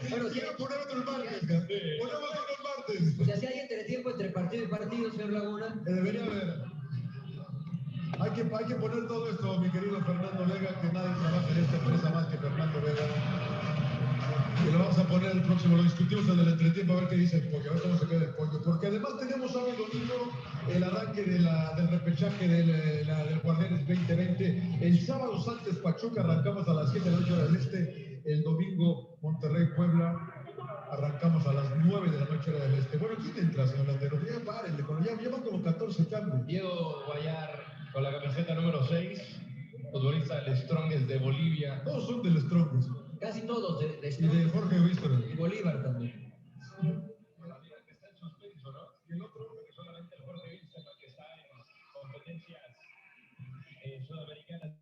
Bueno, Quiero poner otros martes, sí. ponemos otros martes. O sea, si hay entretiempo entre partido y partido, señor Laguna. Debería haber. Hay que poner todo esto, mi querido Fernando Vega, que nadie trabaja en esta empresa más que Fernando Vega. Y lo vamos a poner el próximo, lo discutimos en el entretiempo a ver qué dice el pollo, a ver cómo se queda el pollo. Porque además tenemos sábado y domingo el arranque del repechaje del Guardianes 2020. El sábado Santos Pachuca arrancamos a las 7 de la noche hora del este. El domingo Monterrey Puebla arrancamos a las 9 de la noche hora del este. Bueno, ¿quién entra, señor Landero? Ya párenle, ya van como 14 cambios. Diego Guayar con la camiseta número 6, futbolista del Strongest de Bolivia. Todos son del Strongest. Casi todos de Y de Jorge Víctor. y Bolívar también. Está en suspenso, ¿no? Y el otro, que solamente el Jorge Wilson, que está en competencias sudamericanas.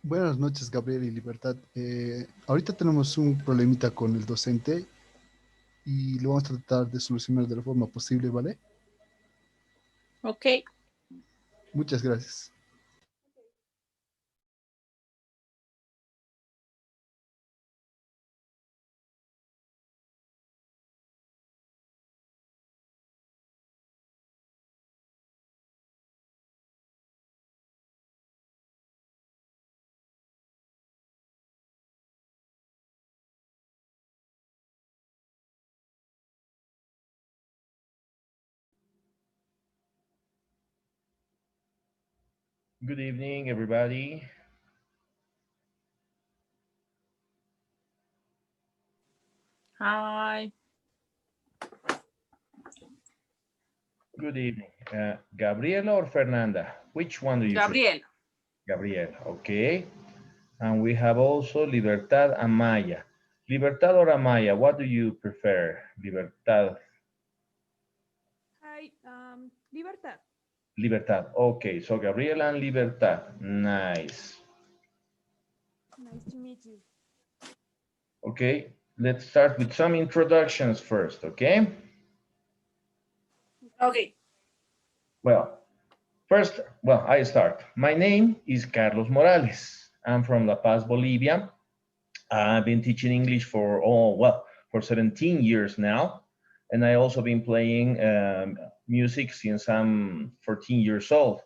Buenas noches, Gabriel y Libertad. Ahorita tenemos un problemita con el docente y lo vamos a tratar de solucionar de la forma posible, ¿vale? Ok. Muchas gracias. Good evening, everybody. Hi. Good evening. Gabriela or Fernanda? Which one do you prefer? Gabriel. Gabriela, okay. And we have also Libertad and Maya. Libertad or Amaya, what do you prefer? Libertad. Hi, Libertad. Libertad. Okay, so Gabriela and Libertad. Nice. Nice to meet you. Okay, let's start with some introductions first, okay? Okay. Well, first, I start. My name is Carlos Morales. I'm from La Paz, Bolivia. I've been teaching English for, for 17 years now. And I also been playing music since I'm 14 years old.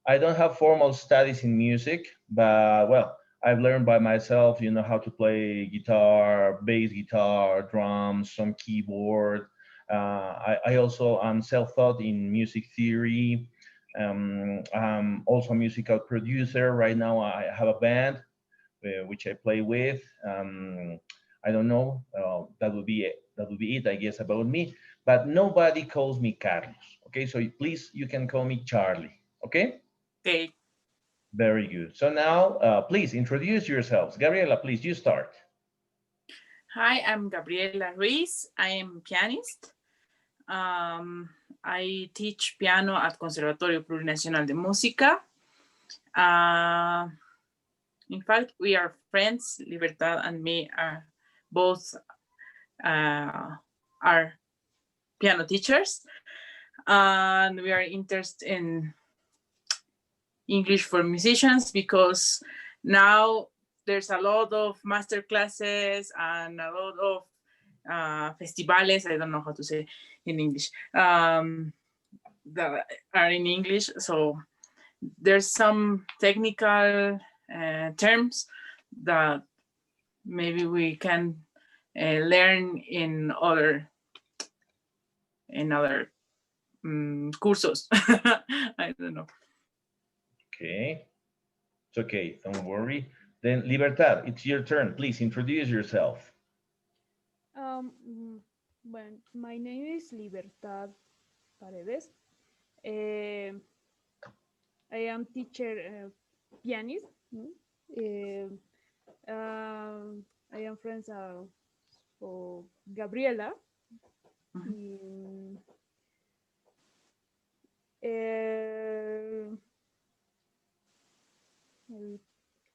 I don't have formal studies in music, but I've learned by myself, how to play guitar, bass guitar, drums, some keyboard. I also am self-taught in music theory. I'm also a musical producer. Right now I have a band which I play with. I don't know. That would be it. That would be it, I guess, about me. But nobody calls me Carlos. Okay, so please, you can call me Charlie. Okay. Okay. Very good. So now, please introduce yourselves. Gabriela, please, you start. Hi, I'm Gabriela Ruiz. I am pianist. I teach piano at Conservatorio Plurinacional de Música. In fact, we are friends. Libertad and me are both are piano teachers. And we are interested in English for musicians because now there's a lot of master classes and a lot of festivales, I don't know how to say in English, that are in English. So there's some technical terms that maybe we can learn in other cursos. I don't know. Okay. It's okay. Don't worry. Then Libertad, it's your turn. Please introduce yourself. Well, my name is Libertad Paredes. I am teacher pianist. I am friends for Gabriela. El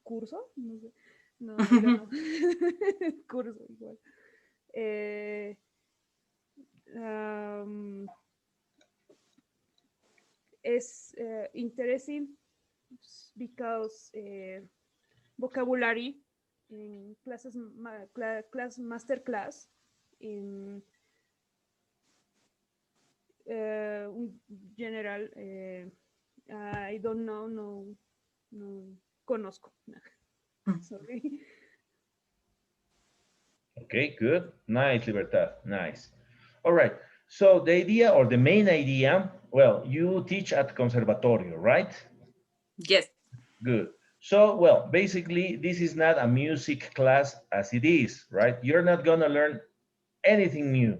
curso, no sé, no, curso igual. It's interesting because vocabulary in classes, master class in general, I don't know, no conozco. Sorry. Okay, good. Nice, Libertad. Nice. All right. So the idea or the main idea, well, you teach at Conservatorio, right? Yes. Good. So, basically, this is not a music class as it is, right? You're not going to learn anything new,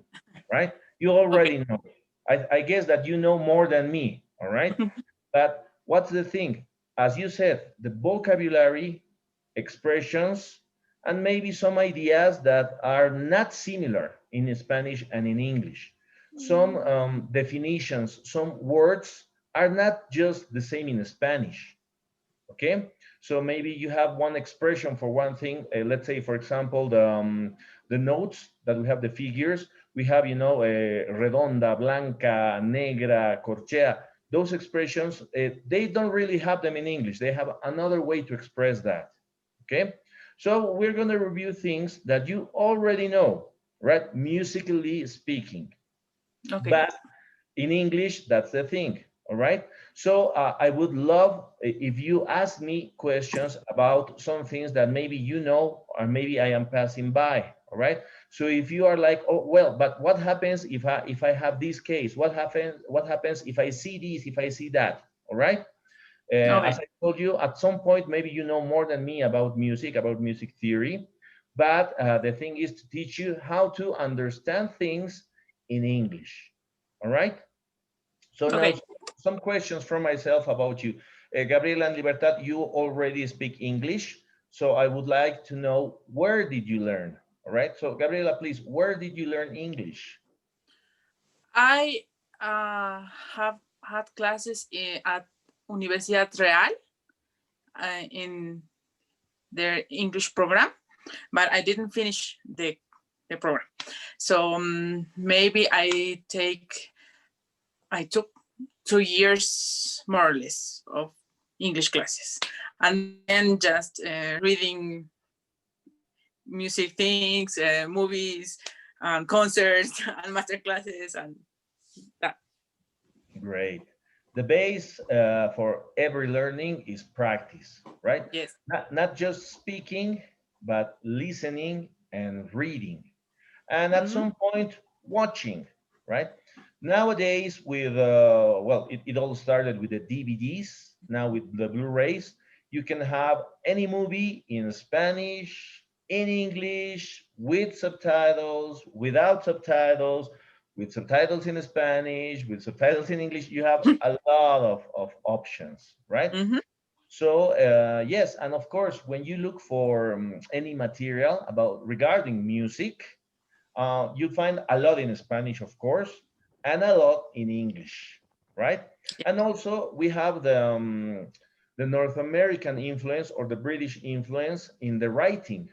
right? You already know. I guess that you know more than me, all right? But what's the thing? As you said, the vocabulary, expressions, and maybe some ideas that are not similar in Spanish and in English. Some definitions, some words are not just the same in Spanish. Okay, So maybe you have one expression for one thing. Let's say, for example, the notes that we have, the figures, we have, you know, redonda, blanca, negra, corchea. Those expressions, they don't really have them in English. They have another way to express that, okay? So we're going to review things that you already know, right? Musically speaking. Okay. But in English, that's the thing, all right? So I would love if you ask me questions about some things that maybe you know, or maybe I am passing by, all right? So if you are like, oh, well, but what happens if I have this case? What happens if I see this, if I see that, all right? Okay. As I told you, at some point, maybe you know more than me about music theory, but the thing is to teach you how to understand things in English, all right? So now Okay. some questions from myself about you. Gabriela and Libertad, you already speak English, so I would like to know, where did you learn? All right, so Gabriela, please, where did you learn English? I have had classes at Universidad Real in their English program, but I didn't finish the program. So maybe I took 2 years more or less of English classes, and then just reading music things, movies, and concerts, and master classes, and that. Great. The base for every learning is practice, right? Yes. Not just speaking, but listening and reading. And at some point, watching, right? Nowadays, with, well, it all started with the DVDs, now with the Blu-rays, you can have any movie in Spanish, in English, with subtitles, without subtitles, with subtitles in Spanish, with subtitles in English. You have a lot of options, right? So yes, and of course, when you look for any material about regarding music, you find a lot in Spanish, of course, and a lot in English, right? And also we have the North American influence or the British influence in the writing,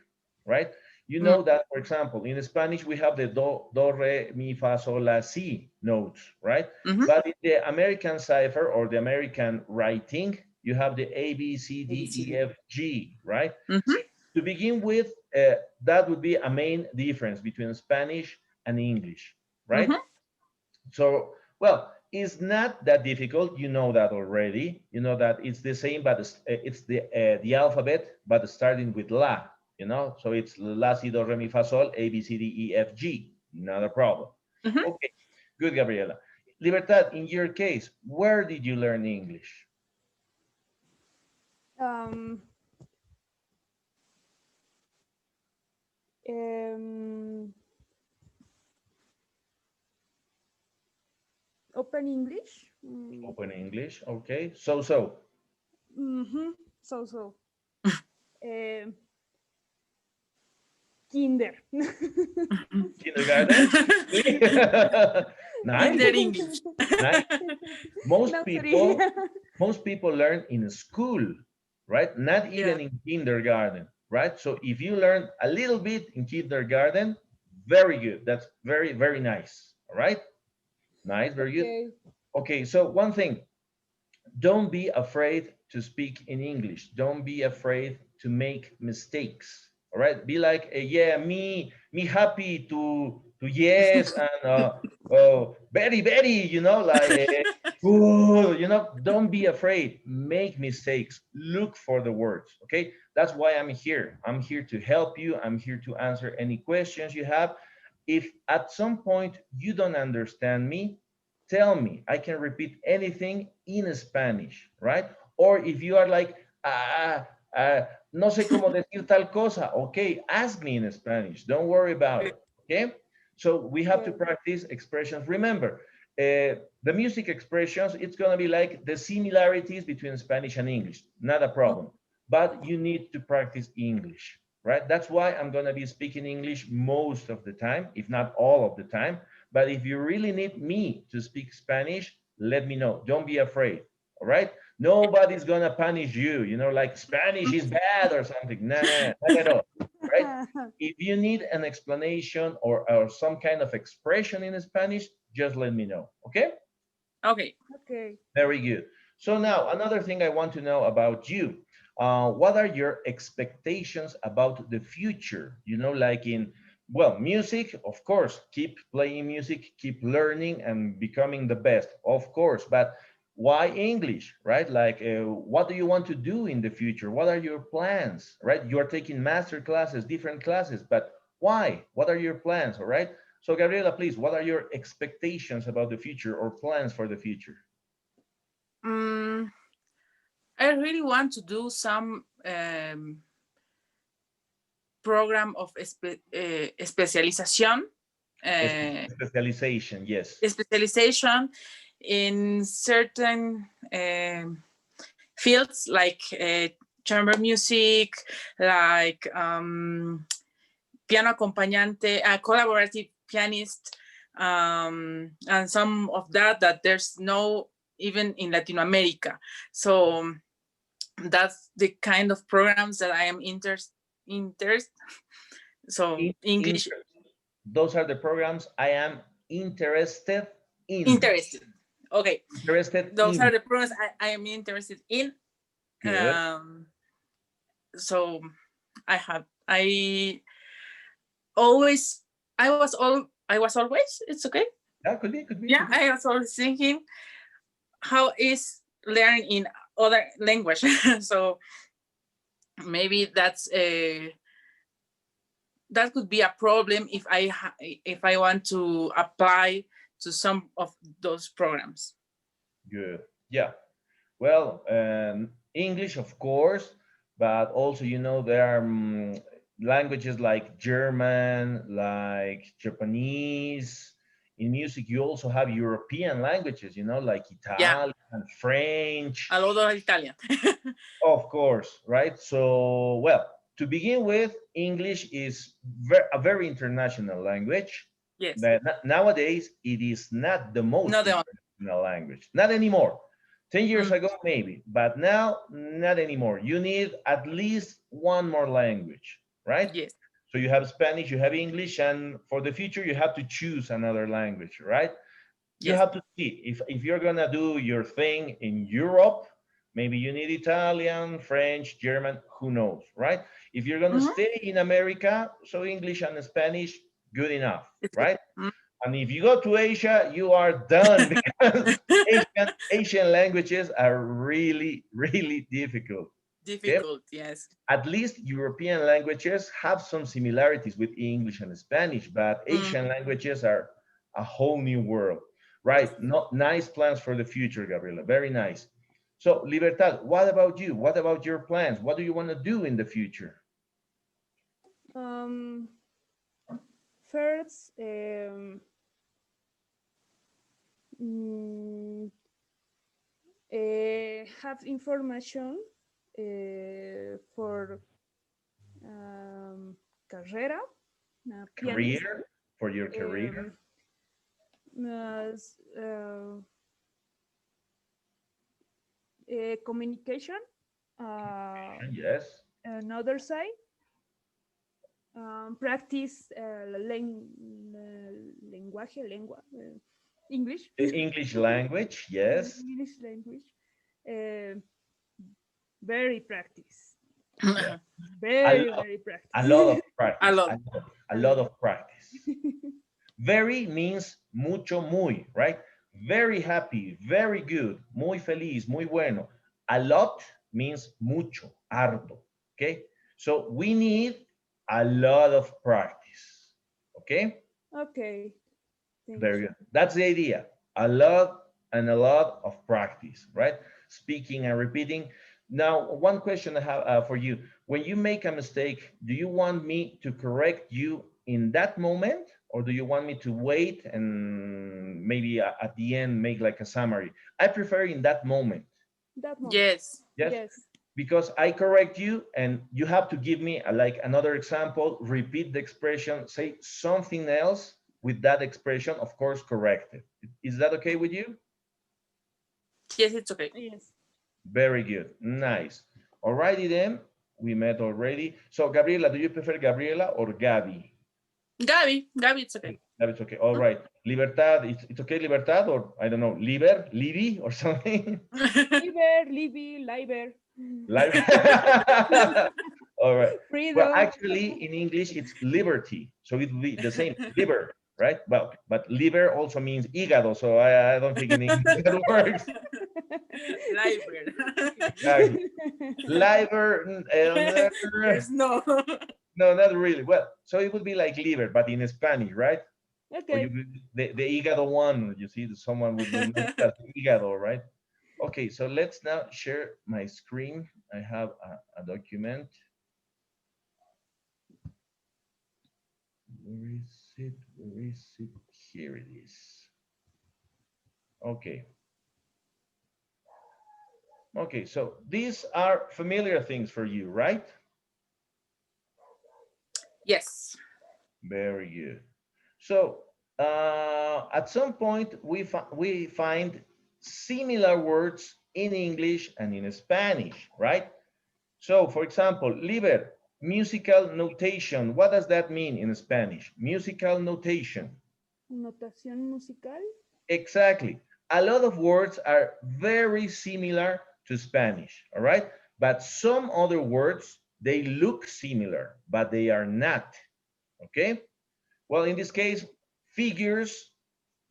right? You know that, for example, in Spanish, we have the do, re, mi, fa, sol, la, si notes, right? But in the American cipher or the American writing, you have the A, B, C, D, E, F, G, right? To begin with, that would be a main difference between Spanish and English, right? So, well, it's not that difficult. You know that already. You know that it's the same, but it's the alphabet, but starting with la, you know? So it's la, si, do, re, mi, fa, sol, A, B, C, D, E, F, G. Not a problem. Okay, good, Gabriela. Libertad, in your case, where did you learn English? Open English. Open English, okay. So. Kinder. Kindergarten? Nice. Kinder English. Nice. Most people learn in school, right? Not even in kindergarten, right? So if you learn a little bit in kindergarten, very good. That's very, very nice. All right? Nice, very good. Okay, so one thing, don't be afraid to speak in English. Don't be afraid to make mistakes. All right, be like, yeah, me happy to yes, and very, you know, like, you know, don't be afraid, make mistakes, look for the words, okay? That's why I'm here. I'm here to help you. I'm here to answer any questions you have. If at some point you don't understand me, tell me. I can repeat anything in Spanish, right? Or if you are like, no sé cómo decir tal cosa, okay, ask me in Spanish. Don't worry about it, okay? So we have to practice expressions. Remember, the music expressions, it's going to be like the similarities between Spanish and English. Not a problem. But you need to practice English, right? That's why I'm going to be speaking English most of the time, if not all of the time. But if you really need me to speak Spanish, let me know. Don't be afraid, all right? Nobody's gonna punish you, you know, like Spanish is bad or something. No, no, no, not at all, right? If you need an explanation or some kind of expression in Spanish, just let me know, okay? Okay. Okay. Very good. So now another thing I want to know about you. What are your expectations about the future? You know, like in, well, music, of course, keep playing music, keep learning and becoming the best, of course, but why English, right? Like, what do you want to do in the future? What are your plans, right? You are taking master classes, different classes, but why? What are your plans, all right? So Gabriela, please, what are your expectations about the future or plans for the future? Mm, I really want to do some program of especialización, Specialization, yes. specialization in certain fields like chamber music, like piano acompañante, collaborative pianist, and some of that there's no even in Latin America. So that's the kind of programs that I am interested. So English. Those are the programs I am interested in. Interested. Okay. Interested Those in. are the programs I am interested in. Good. So I always, it's okay. Yeah, could be. Yeah, I was always thinking, how is learning in other language? So maybe that could be a problem if I want to apply to some of those programs. Good. Yeah. Well, English, of course, but also, you know, there are languages like German, like Japanese. In music, you also have European languages, you know, like Italian, French. A lot of Italian. Of course, right? So, well, to begin with, English is a very international language. Yes. Nowadays, it is not the most international language. Not anymore. 10 years ago, maybe, but now, not anymore. You need at least one more language, right? Yes. So you have Spanish, you have English, and for the future, you have to choose another language, right? You Yes. have to see if you're gonna do your thing in Europe, maybe you need Italian, French, German, who knows, right? If you're gonna stay in America, so English and Spanish, good enough, right? And if you go to Asia, you are done because Asian languages are really, really difficult. Difficult, okay? Yes. At least European languages have some similarities with English and Spanish, but Asian languages are a whole new world, right? Nice plans for the future, Gabriela, very nice. So, Libertad, what about you? What about your plans? What do you want to do in the future? First, have information for carrera, career, for your career. Communication. Yes. Another side. Practice lengua. English. English language, yes. English language. Very practice. Yeah. Very practice. A lot of practice. A lot of practice. Very means mucho, muy, right? Very happy, very good, muy feliz, muy bueno. A lot means mucho, harto, okay? So we need a lot of practice, okay? Okay. Very good. That's the idea. A lot of practice, right? Speaking and repeating. Now, one question I have for you. When you make a mistake, do you want me to correct you in that moment? Or do you want me to wait and maybe at the end make like a summary? I prefer in that moment. That moment. Yes. Yes. Because I correct you and you have to give me like another example, repeat the expression, say something else with that expression, of course, corrected. Is that okay with you? Yes, it's okay. Yes. Very good. Nice. Alrighty then. We met already. So Gabriela, do you prefer Gabriela or Gabi? Gabi, it's okay. Gabi, it's okay. All right. Libertad, it's okay, Libertad, or I don't know, Liber, Libby or something? Liber, Libby, Liber. Like, all right. Freedom. Well, actually, in English, it's liberty. So it would be the same, liber, right? Well, but liver also means hígado. So I don't think in English that works. Liber. Exactly. Liver, There's no. no, not really. Well, so it would be like liver, but in Spanish, right? Or Okay. the hígado one, you see, someone would know that hígado, right? Okay, so let's now share my screen. I have a document. Where is it? Where is it? Here it is. Okay. Okay, so these are familiar things for you, right? Yes. Very good. So at some point, we find similar words in English and in Spanish, right? So, for example, liber, musical notation. What does that mean in Spanish? Musical notation. Notación musical. Exactly. A lot of words are very similar to Spanish, all right? But some other words, they look similar, but they are not, okay? Well, in this case, figures.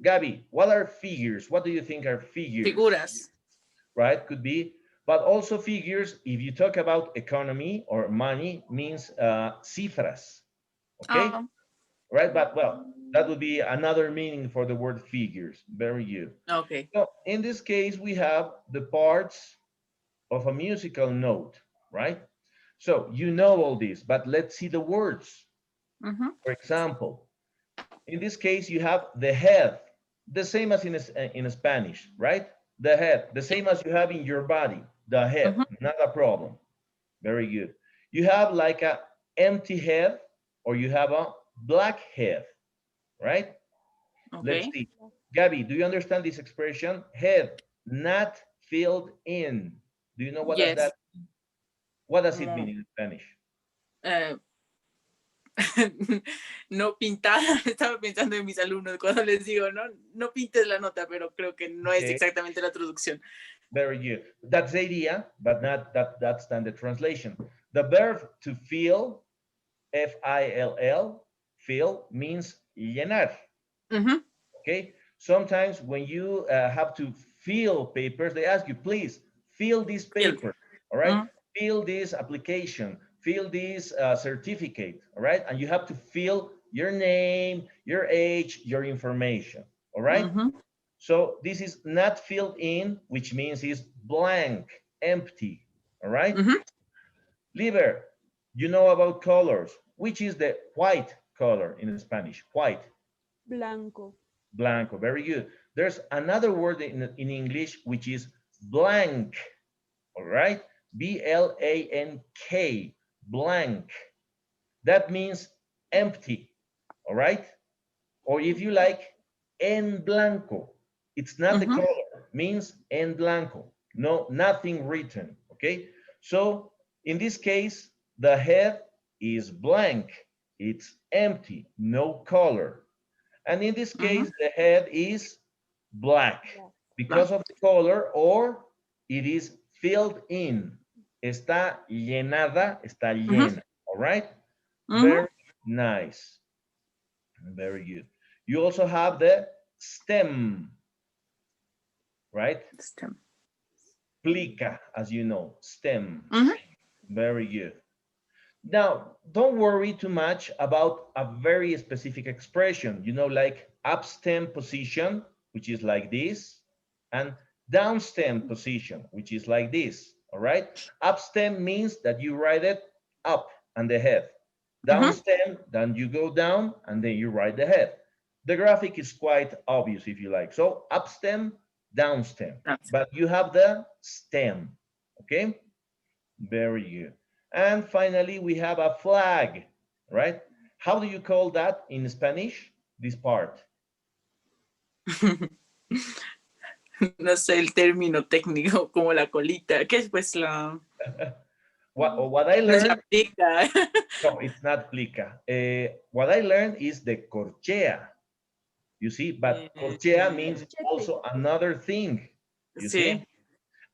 Gabi, what are figures? What do you think are figures? Figuras. Right, could be. But also figures, if you talk about economy or money, means cifras, okay? Right, but well, that would be another meaning for the word figures. Very good. Okay. So in this case, we have the parts of a musical note, right? So you know all this, but let's see the words. For example, in this case, you have the head, the same as in Spanish, right? The head, the same as you have in your body, the head, not a problem. Very good. You have like a empty head or you have a black head, right? Okay. Let's see. Gabi, do you understand this expression? Head, not filled in. Do you know what does that mean? What does it mean in Spanish? No pintada. Estaba pensando en mis alumnos cuando les digo, no pintes la nota, pero creo que no es exactamente la traducción. Very good. That's the idea, but not that's not the translation. The verb to fill, F-I-L-L, fill means llenar. Okay. Sometimes when you have to fill papers, they ask you, please fill this paper. All right. Fill this application. Fill this certificate, all right? And you have to fill your name, your age, your information, all right? So this is not filled in, which means it's blank, empty, all right? Liber, you know about colors. Which is the white color in Spanish? White. Blanco. Blanco, very good. There's another word in English, which is blank, all right? B-L-A-N-K. Blank. That means empty, all right? Or if you like, en blanco. It's not the color, means en blanco. No, nothing written, okay? So in this case, the head is blank. It's empty, no color. And in this case, the head is black because of the color, or it is filled in. Está llenada, está llena, all right? Very nice. Very good. You also have the stem, right? Stem. Plica, as you know, stem. Very good. Now, don't worry too much about a very specific expression, you know, like up stem position, which is like this, and down stem position, which is like this. All right. Up stem means that you write it up and the head. Down stem, then you go down and then you write the head. The graphic is quite obvious if you like. So up stem, down stem, but you have the stem. Okay. Very good. And finally, we have a flag, right? How do you call that in Spanish? This part. No sé el término técnico, como la colita, que es pues la... What I No se learned, aplica. no, it's not plica. What I learned is the corchea. You see, but corchea means also another thing. You Sí, see?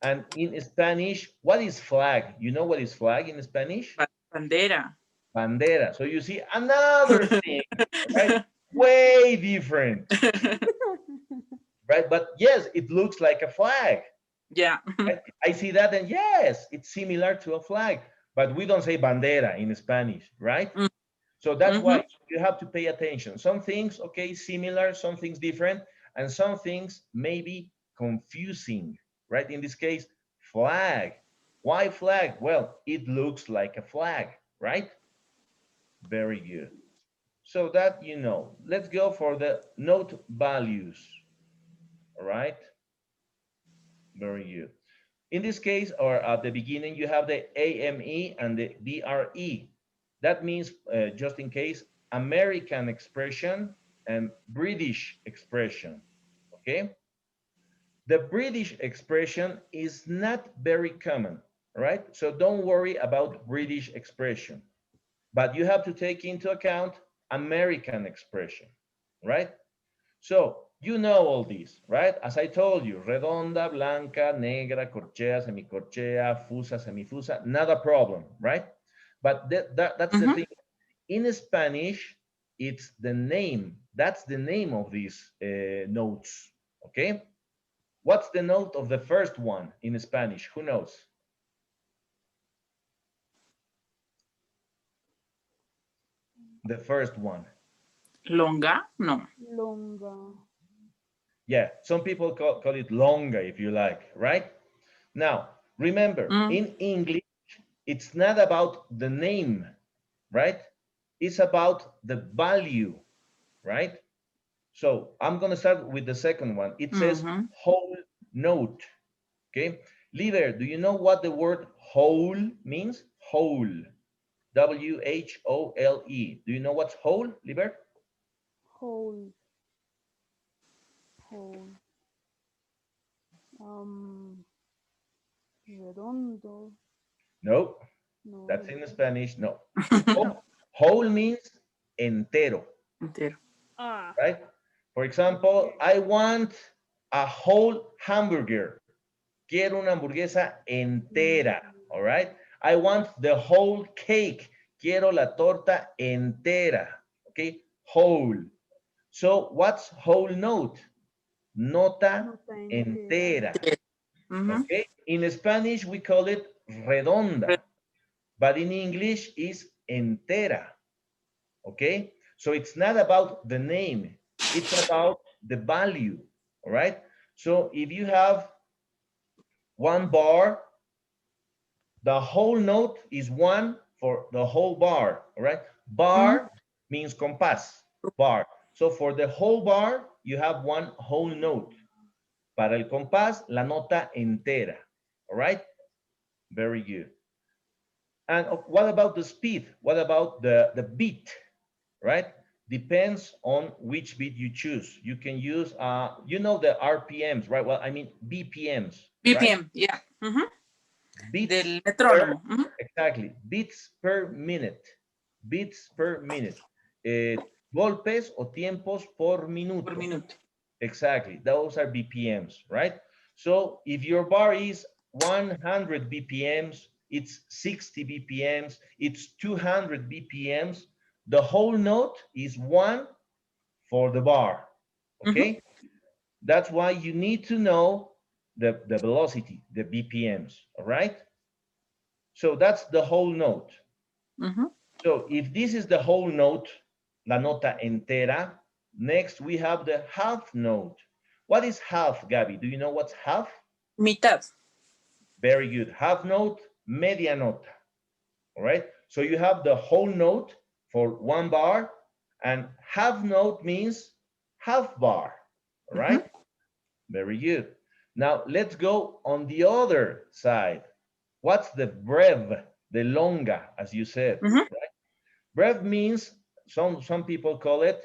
And in Spanish, what is flag? You know what is flag in Spanish? bandera. Bandera. So you see another thing, right? Way different, right? But yes, it looks like a flag. Yeah. I see that, and yes, it's similar to a flag, but we don't say bandera in Spanish, right? Mm. So that's Mhm. why you have to pay attention. Some things, okay, similar, some things different, and some things maybe confusing, right? In this case, flag. Why flag? Well, it looks like a flag, right? Very good. So that you know. Let's go for the note values, all right? Very good. In this case, or at the beginning, you have the AME and the BRE. That means, just in case, American expression and British expression, okay? The British expression is not very common, right? So don't worry about British expression, but you have to take into account American expression, right? So you know all these, right? As I told you, redonda, blanca, negra, corchea, semicorchea, fusa, semifusa, not a problem, right? But that's the thing. In Spanish, it's the name. That's the name of these notes, okay? What's the note of the first one in Spanish? Who knows? The first one. Longa, no. Longa. Yeah, some people call it longa if you like, right? Now, remember, in English, it's not about the name, right? It's about the value, right? So I'm going to start with the second one. It says whole note, okay? Liber, do you know what the word whole means? Whole, W-H-O-L-E. Do you know what's whole, Liber? Whole. Whole. Redondo. No, No. that's in Spanish. No. Whole means entero, Entero. Ah. right? For example, I want a whole hamburger. Quiero una hamburguesa entera, all right? I want the whole cake. Quiero la torta entera, okay? Whole. So what's whole note? Nota entera, okay? In Spanish, we call it redonda, but in English is entera, okay? So it's not about the name, it's about the value, all right? So if you have one bar, the whole note is one for the whole bar, all right? Bar means compás, bar. So for the whole bar, you have one whole note. Para el compás, la nota entera, all right? Very good. And what about the speed? What about the beat, right? Depends on which beat you choose. You can use, you know the RPMs, right? Well, I mean BPMs. BPM, right? yeah. Beats Del metrónomo. Exactly. Beats per minute. Beats per minute. Golpes o tiempos por minuto. Por minuto. Exactly. Those are BPMs, right? So if your bar is 100 BPMs, it's 60 BPMs, it's 200 BPMs, the whole note is one for the bar, okay? That's why you need to know the velocity, the BPMs, all right? So that's the whole note. So if this is the whole note, la nota entera, next we have the half note. What is half, Gabby? Do you know what's half? Mitad. Very good. Half note, media nota. All right. So you have the whole note for one bar, and half note means half bar. All right. Very good. Now let's go on the other side. What's the breve, the longa, as you said, right? Breve means, some people call it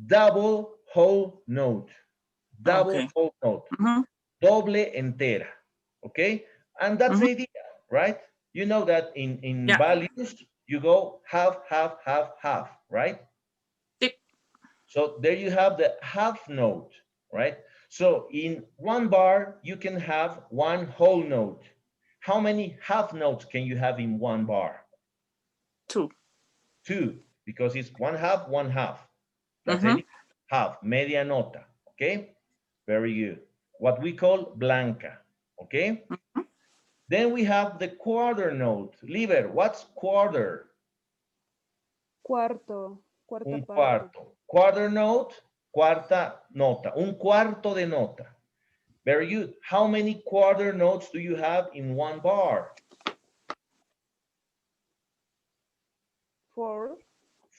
double whole note. double Okay. whole note, Mhm. doble entera, okay? And that's Mhm. the idea, right? You know that in Yeah. values, you go half, half, half, half, right? Tick. So there you have the half note, right? So in one bar, you can have one whole note. How many half notes can you have in one bar? 2. Two, because it's one half, one half. That's Mhm. any half, media nota, okay? Very good. What we call blanca, okay? Mhm. Then we have the quarter note. Liber, what's quarter? Cuarto. Cuarta Un parte. cuarto. Quarter note, cuarta nota. Un cuarto de nota. Very good. How many quarter notes do you have in one bar? 4.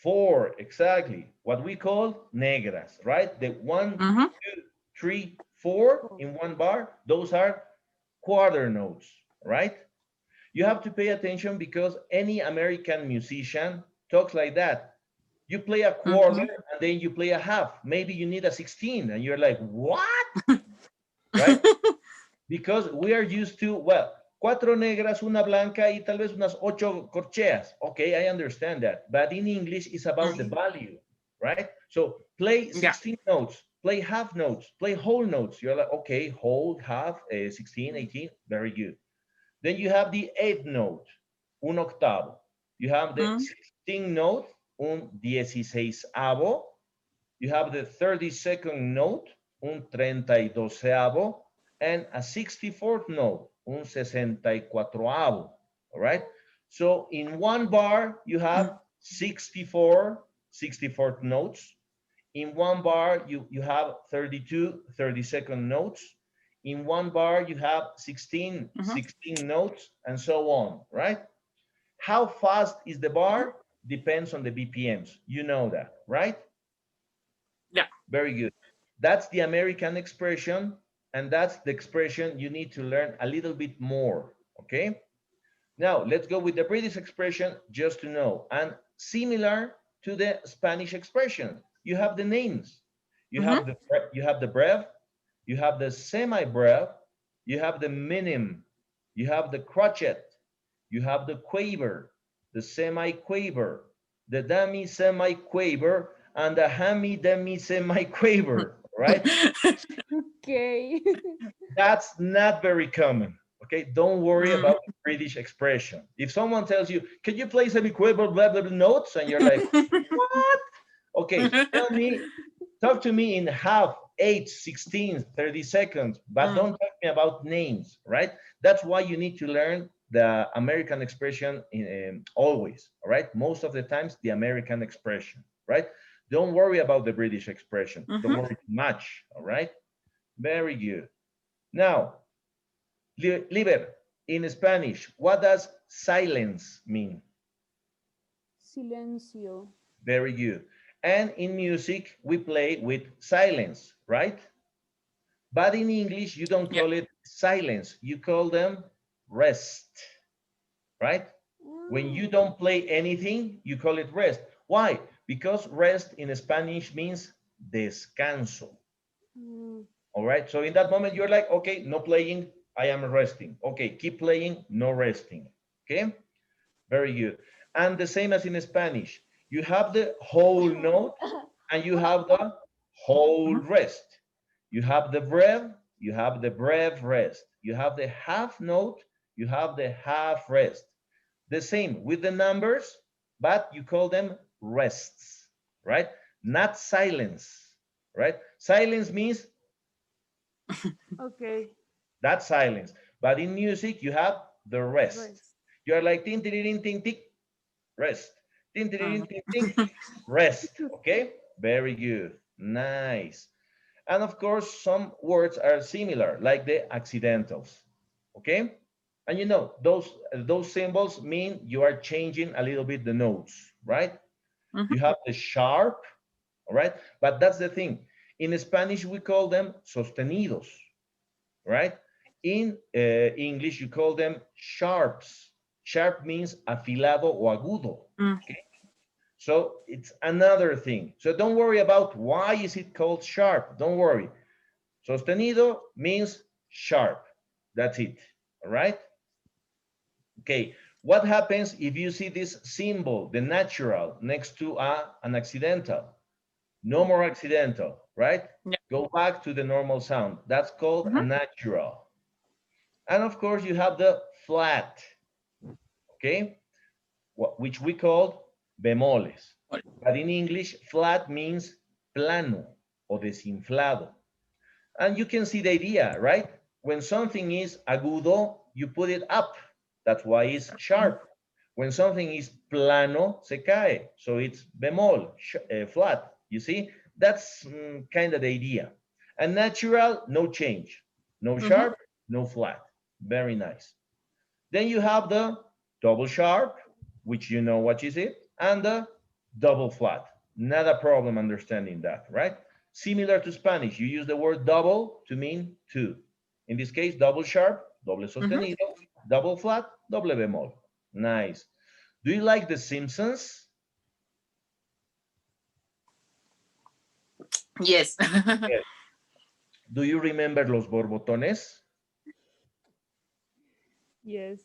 4, exactly. What we call negras, right? The 1, Mhm. 2, 3, 4 in one bar, those are quarter notes, right? You have to pay attention because any American musician talks like that. You play a quarter Mhm. and then you play a half. Maybe you need a 16 and you're like, what? Right? Because we are used to, well, cuatro negras, una blanca y tal vez unas 8 corcheas. Okay, I understand that. But in English, it's about the value, right? So play Yeah. 16 notes, play half notes, play whole notes. You're like, okay, whole, half, 16, 18, very good. Then you have the eighth note, un octavo. You have the Mhm. 16th note, un dieciseisavo. You have the 32nd note, un 32avo, and a 64th note, un 64avo. All right. So in one bar, you have 64th notes. In one bar, you have 32 32nd notes. In one bar, you have 16 Mhm. 16 notes, and so on, right? How fast is the bar? Depends on the BPMs. You know that, right? Yeah. Very good. That's the American expression, and that's the expression you need to learn a little bit more, okay? Now, let's go with the British expression just to know. And similar to the Spanish expression, you have the names. You Mhm. have the breve, you have the semi-breve, you have the minim, you have the crotchet, you have the quaver, the semi-quaver, the demi semi-quaver, and the hammy demi semi-quaver, right? Okay. That's not very common. Okay, don't worry Mm. about the British expression. If someone tells you, can you play semi-quaver blah, blah, blah notes? And you're like, what? Okay, talk to me in half, 8, 16, 30 seconds, but don't talk to me about names, right? That's why you need to learn the American expression always, all right? Most of the times, the American expression, right? Don't worry about the British expression. Don't Mhm. worry too much, all right? Very good. Now, Liber, in Spanish, what does silence mean? Silencio. Very good. And in music, we play with silence, right? But in English, you don't Yeah. call it silence. You call them rest, right? When you don't play anything, you call it rest. Why? Because rest in Spanish means descanso. Mm. All right. So in that moment, you're like, okay, no playing, I am resting. Okay, keep playing, no resting. Okay. Very good. And the same as in Spanish, you have the whole note and you have the whole Mhm. rest. You have the breve, you have the breve rest. You have the half note, you have the half rest. The same with the numbers, but you call them rests, right? Not silence, right? Silence means Okay. that's silence. But in music, you have the rest. Rest. You're like, tin, tin, tin, tin, tin, rest. Tin, tin, tin, Mm. tin, tin, rest. Okay? Very good. Nice. And of course, some words are similar, like the accidentals. Okay? And you know, those symbols mean you are changing a little bit the notes, right? Mhm. You have the sharp, all right? But that's the thing. In Spanish, we call them sostenidos, right? In English, you call them sharps. Sharp means afilado o agudo. Mm. Okay? So it's another thing. So don't worry about why is it called sharp. Don't worry. Sostenido means sharp. That's it. All right? Okay. What happens if you see this symbol, the natural, next to an accidental? No more accidental, right? Yeah. Go back to the normal sound. That's called a Mhm. natural. And of course, you have the flat, okay? Which we call bemoles. But in English, flat means plano o desinflado. And you can see the idea, right? When something is agudo, you put it up. That's why it's sharp. When something is plano, se cae. So it's bemol, flat. You see? That's kind of the idea. And natural, no change. No sharp, no flat. Very nice. Then you have the double sharp, which you know what is it, and the double flat. Not a problem understanding that, right? Similar to Spanish, you use the word double to mean two. In this case, double sharp, doble sostenido, double flat, doble bemol. Nice. Do you like The Simpsons? Yes. Yes. Do you remember Los Borbotones? Yes.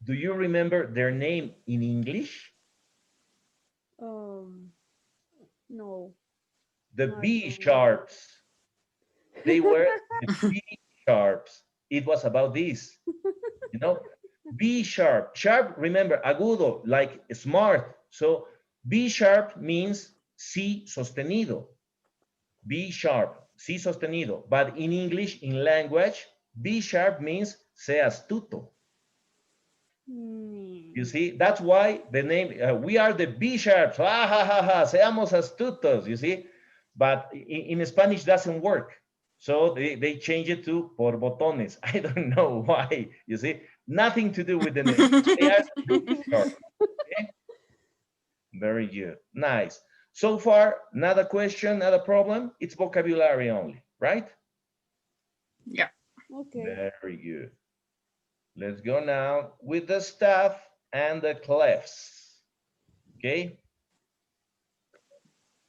Do you remember their name in English? No. The No, I B don't. sharps. They were the B sharps. It was about this, you know, B sharp. Sharp, remember, agudo, like smart. So B sharp means si sostenido. B sharp, si sostenido. But in English, in language, B sharp means sé astuto. You see, that's why the name, we are the B sharps. Ha ha ha ha, seamos astutos, you see. But in Spanish doesn't work. So they change it to por botones. I don't know why, you see. Nothing to do with the name. They are the B sharp. Okay? Very good. Nice. So far, not a question, not a problem. It's vocabulary only, right? Yeah. Okay. Very good. Let's go now with the staff and the clefs. Okay.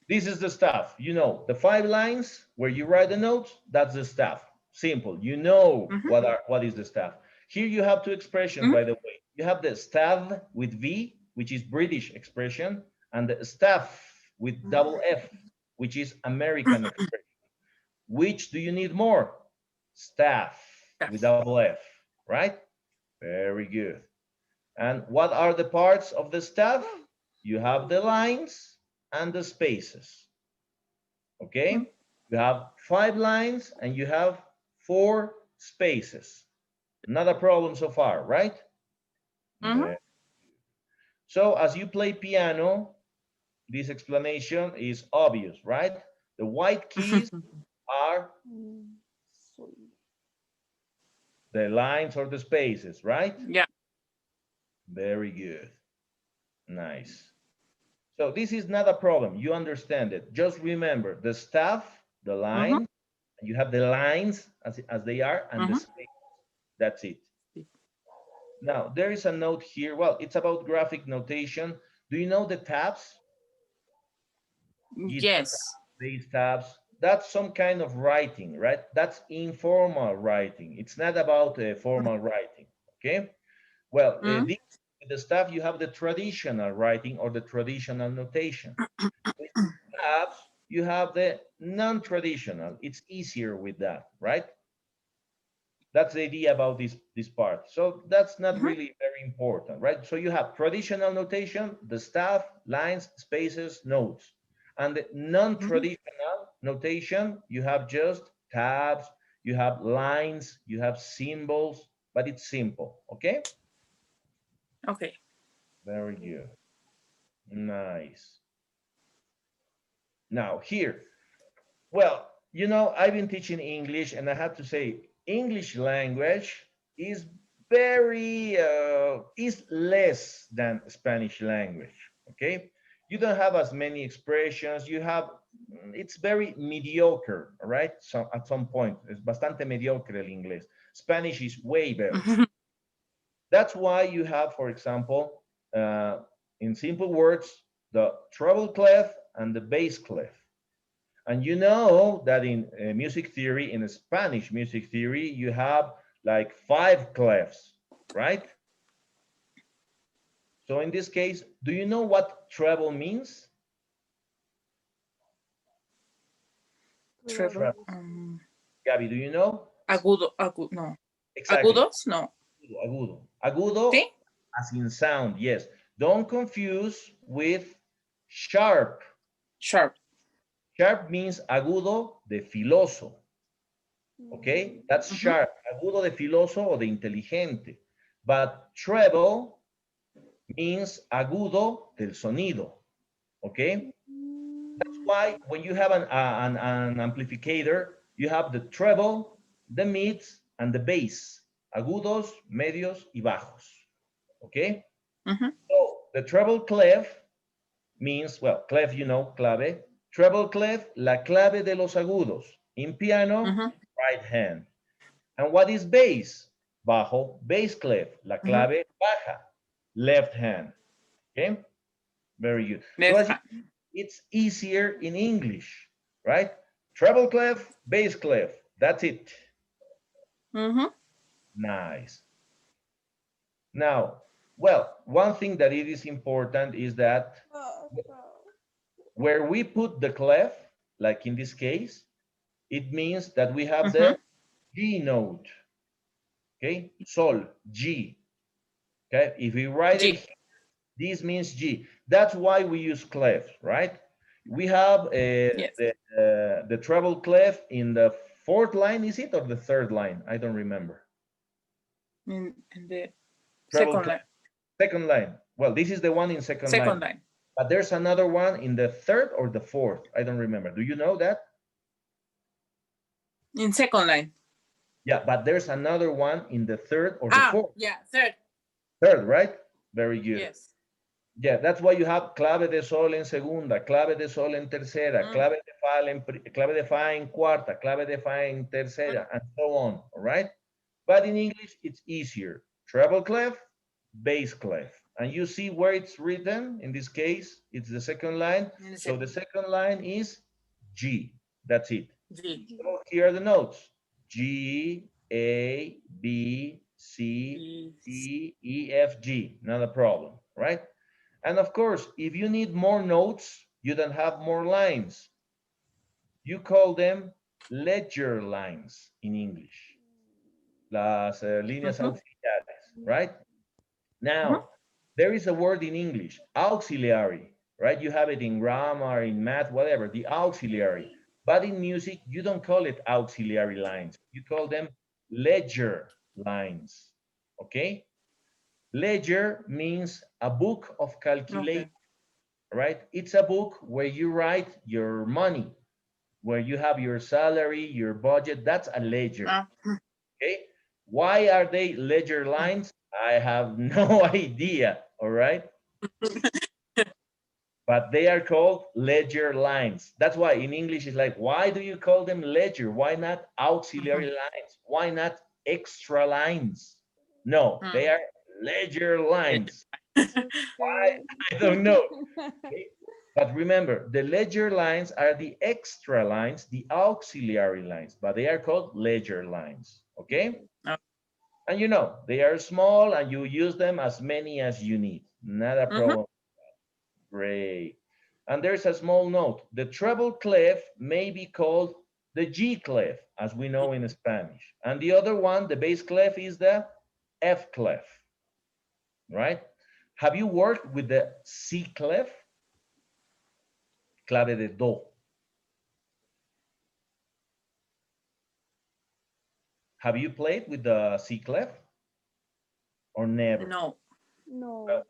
This is the staff. You know, the 5 lines where you write the notes, that's the staff. Simple. You know what is the staff. Here you have 2 expressions, by the way. You have the staff with V, which is British expression, and the staff with double F, which is American expression. Which do you need more? Staff with double F, right? Very good. And what are the parts of the staff? You have the lines and the spaces. Okay? You have 5 lines and you have 4 spaces. Not a problem so far, right? So as you play piano, this explanation is obvious, right? The white keys are the lines or the spaces, right? Yeah. Very good. Nice. So this is not a problem. You understand it. Just remember the staff, the line, you have the lines as they are, and the space. That's it. Now, there is a note here. Well, it's about graphic notation. Do you know the tabs? Yes. These tabs. That's some kind of writing, right? That's informal writing. It's not about formal writing, okay? Well, the staff, you have the traditional writing or the traditional notation. With tabs, you have the non-traditional. It's easier with that, right? That's the idea about this part. So that's not really very important, right? So you have traditional notation, the staff, lines, spaces, notes. And the non-traditional notation, you have just tabs, you have lines, you have symbols, but it's simple, okay? Okay. Very good. Nice. Now here, well, you know, I've been teaching English and I have to say, English language is is less than Spanish language, okay? You don't have as many expressions, it's very mediocre, right? So at some point, it's bastante mediocre el inglés. Spanish is way better. That's why you have, for example, in simple words, the treble clef and the bass clef. And you know that in music theory, in Spanish music theory, you have like 5 clefs, right? So in this case, do you know what treble means? Treble. Treble. Gabby, do you know? Agudo, agudo, no. Exactly. Agudos, no. Agudo. Agudo, ¿Sí? as in sound, yes. Don't confuse with sharp. Sharp. Sharp means agudo de filoso. Okay, that's sharp. Agudo de filoso o de inteligente. But treble means agudo del sonido. Okay, that's why when you have an amplificator, you have the treble, the mids, and the bass. Agudos, medios, y bajos. Okay, so the treble clef means, well, clef, you know, clave. Treble clef, la clave de los agudos. In piano, right hand. And what is bass? Bajo, bass clef, la clave baja, left hand. Okay, very good. So it's easier in English, right? Treble clef, bass clef, that's it. Nice. Now, well, one thing that it is important is that where we put the clef, like in this case, it means that we have the G note. Okay, sol, G. Okay, if we write it, this means G. That's why we use clef, right? We have the treble clef in the 4th line, is it, or the 3rd line? I don't remember. In the Treble second clef. line. Second line. Well, this is the one in second line. But there's another one in the 3rd or the 4th. I don't remember. Do you know that? In second line. Yeah, but there's another one in the 3rd or the 4th. Yeah, 3rd. 3rd, right? Very good. Yes. Yeah, that's why you have clave de sol en segunda, clave de sol en tercera, clave de fa en cuarta, clave de fa en tercera, and so on, all right? But in English, it's easier. Treble clef, bass clef. And you see where it's written. In this case, it's the 2nd line. So the 2nd line is G. That's it. G. So here are the notes. G, A, B, C, D, E, F, G. Not a problem, right? And of course, if you need more notes, you don't have more lines. You call them ledger lines in English. Las líneas auxiliares, right? Now, there is a word in English, auxiliary, right? You have it in grammar, in math, whatever, the auxiliary. But in music, you don't call it auxiliary lines. You call them ledger lines, okay? Ledger means a book of calculation, right? It's a book where you write your money, where you have your salary, your budget. That's a ledger, okay? Why are they ledger lines? I have no idea, all right? But they are called ledger lines. That's why in English it's like, why do you call them ledger? Why not auxiliary lines? Why not extra lines? No, they are ledger lines. Why? I don't know. Okay? But remember, the ledger lines are the extra lines, the auxiliary lines, but they are called ledger lines, okay? And you know, they are small and you use them as many as you need. Not a problem. Great. And there's a small note. The treble clef may be called the G clef, as we know in Spanish. And the other one, the bass clef, is the F clef, right? Have you worked with the C clef? Clave de do. Have you played with the C clef? Or never? No. No.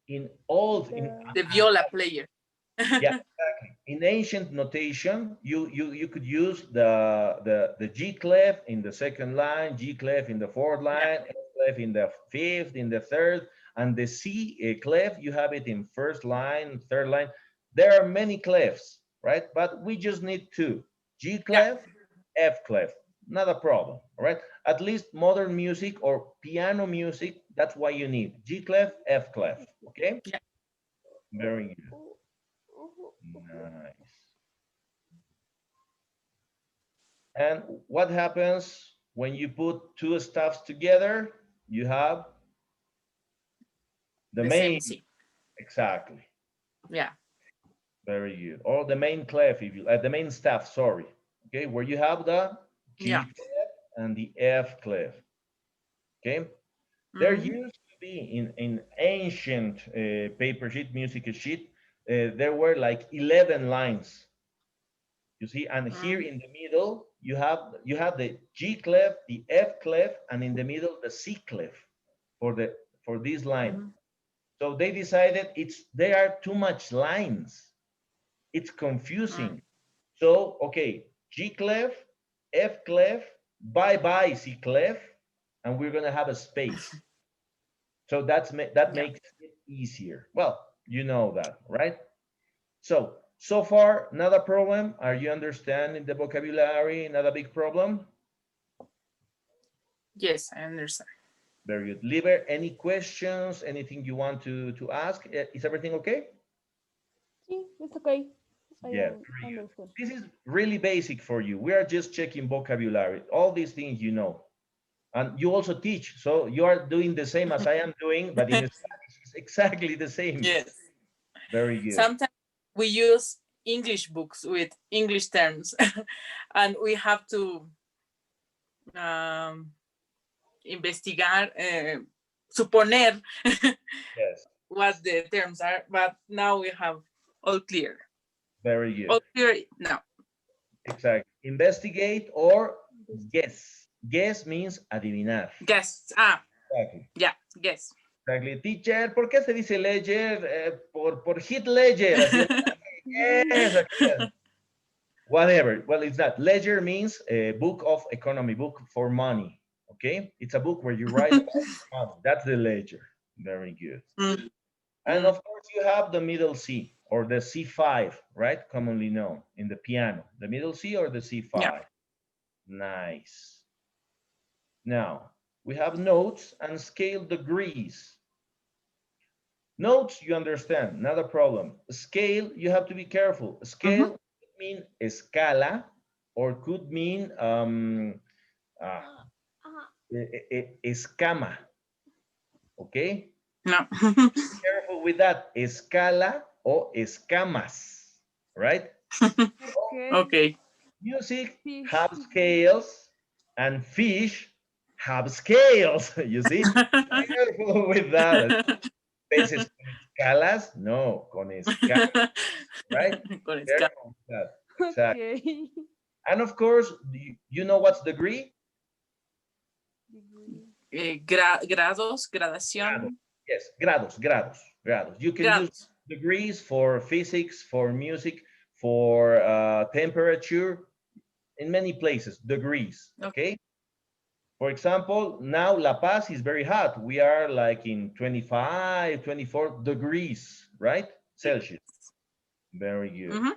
In old, The viola player. yeah, exactly. In ancient notation, you could use the G clef in the 2nd line, G clef in the 4th line, F clef in the 5th, in the 3rd, and the C clef, you have it in 1st line, 3rd line. There are many clefs, right? But we just need 2, G clef, F clef. Not a problem, all right? At least modern music or piano music, that's why you need G clef, F clef, okay? Yeah. Very good. Nice. And what happens when you put two staffs together? You have the same main, C. exactly. Yeah. Very good. Or the main clef, if you the main staff, sorry. Okay, where you have the G Yeah. clef and the F clef. Okay, there Mhm. used to be in ancient paper sheet, music sheet, there were like 11 lines. You see, and here in the middle you have the G clef, the F clef, and in the middle the C clef for this line. Mhm. So they decided there are too much lines. It's confusing. Mm. So, okay, G clef, F clef, bye C clef, and we're gonna have a space. So that Yeah. makes it easier. Well, you know that, right? So far, not a problem. Are you understanding the vocabulary? Not a big problem? Yes, I understand. Very good. Liber, any questions? Anything you want to ask? Is everything okay? Sí, it's okay. Yeah, very good. Understand. This is really basic for you. We are just checking vocabulary. All these things you know. And you also teach. So you are doing the same as I am doing, but in Spanish, it's exactly the same. Yes. Very good. Sometimes we use English books with English terms, and we have to investigar, suponer Yes. what the terms are, but now we have all clear. Very good. All clear now. Exactly. Investigate or guess. Guess means adivinar. Guess. Exactly. Yeah, guess. Exactly. Teacher, ¿por qué se dice ledger? Por Heath Ledger. Así, yes, whatever. Well, it's not. Ledger means a book of economy, book for money. Okay? It's a book where you write about money. That's the ledger. Very good. Mm. And of course, you have the middle C or the C5, right? Commonly known in the piano. The middle C or the C5. Yeah. Nice. Now, we have notes and scale degrees. Notes, you understand, not a problem. Scale, you have to be careful. Scale could mean escala or could mean escama. Okay? No. Careful with that. Escala o escamas, right? Okay. Music Fish. have scales and fish have scales. You see? Careful with that. Peces con escalas? No, con escalas, right? Con escalas. Careful with that. Exactly. Okay. And of course, you know what's degree? Grados, gradación. Yes, grados. You can use degrees for physics, for music, for temperature, in many places, degrees, okay? For example, now La Paz is very hot. We are like in 25, 24 degrees, right? Celsius. Very good.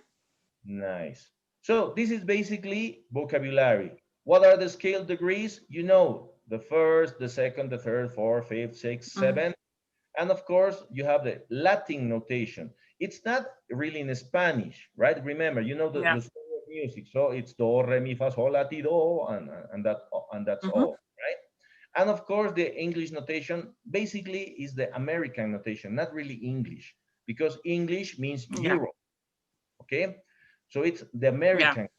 Nice. So this is basically vocabulary. What are the scale degrees? You know, the first, the second, the third, fourth, fifth, sixth, seventh. And of course, you have the Latin notation. It's not really in Spanish, right? Remember, you know the story of music. So it's do, re, mi, fa, sol, la, ti, do, and that's all, right? And of course, the English notation basically is the American notation, not really English, because English means Euro, okay? So it's the American,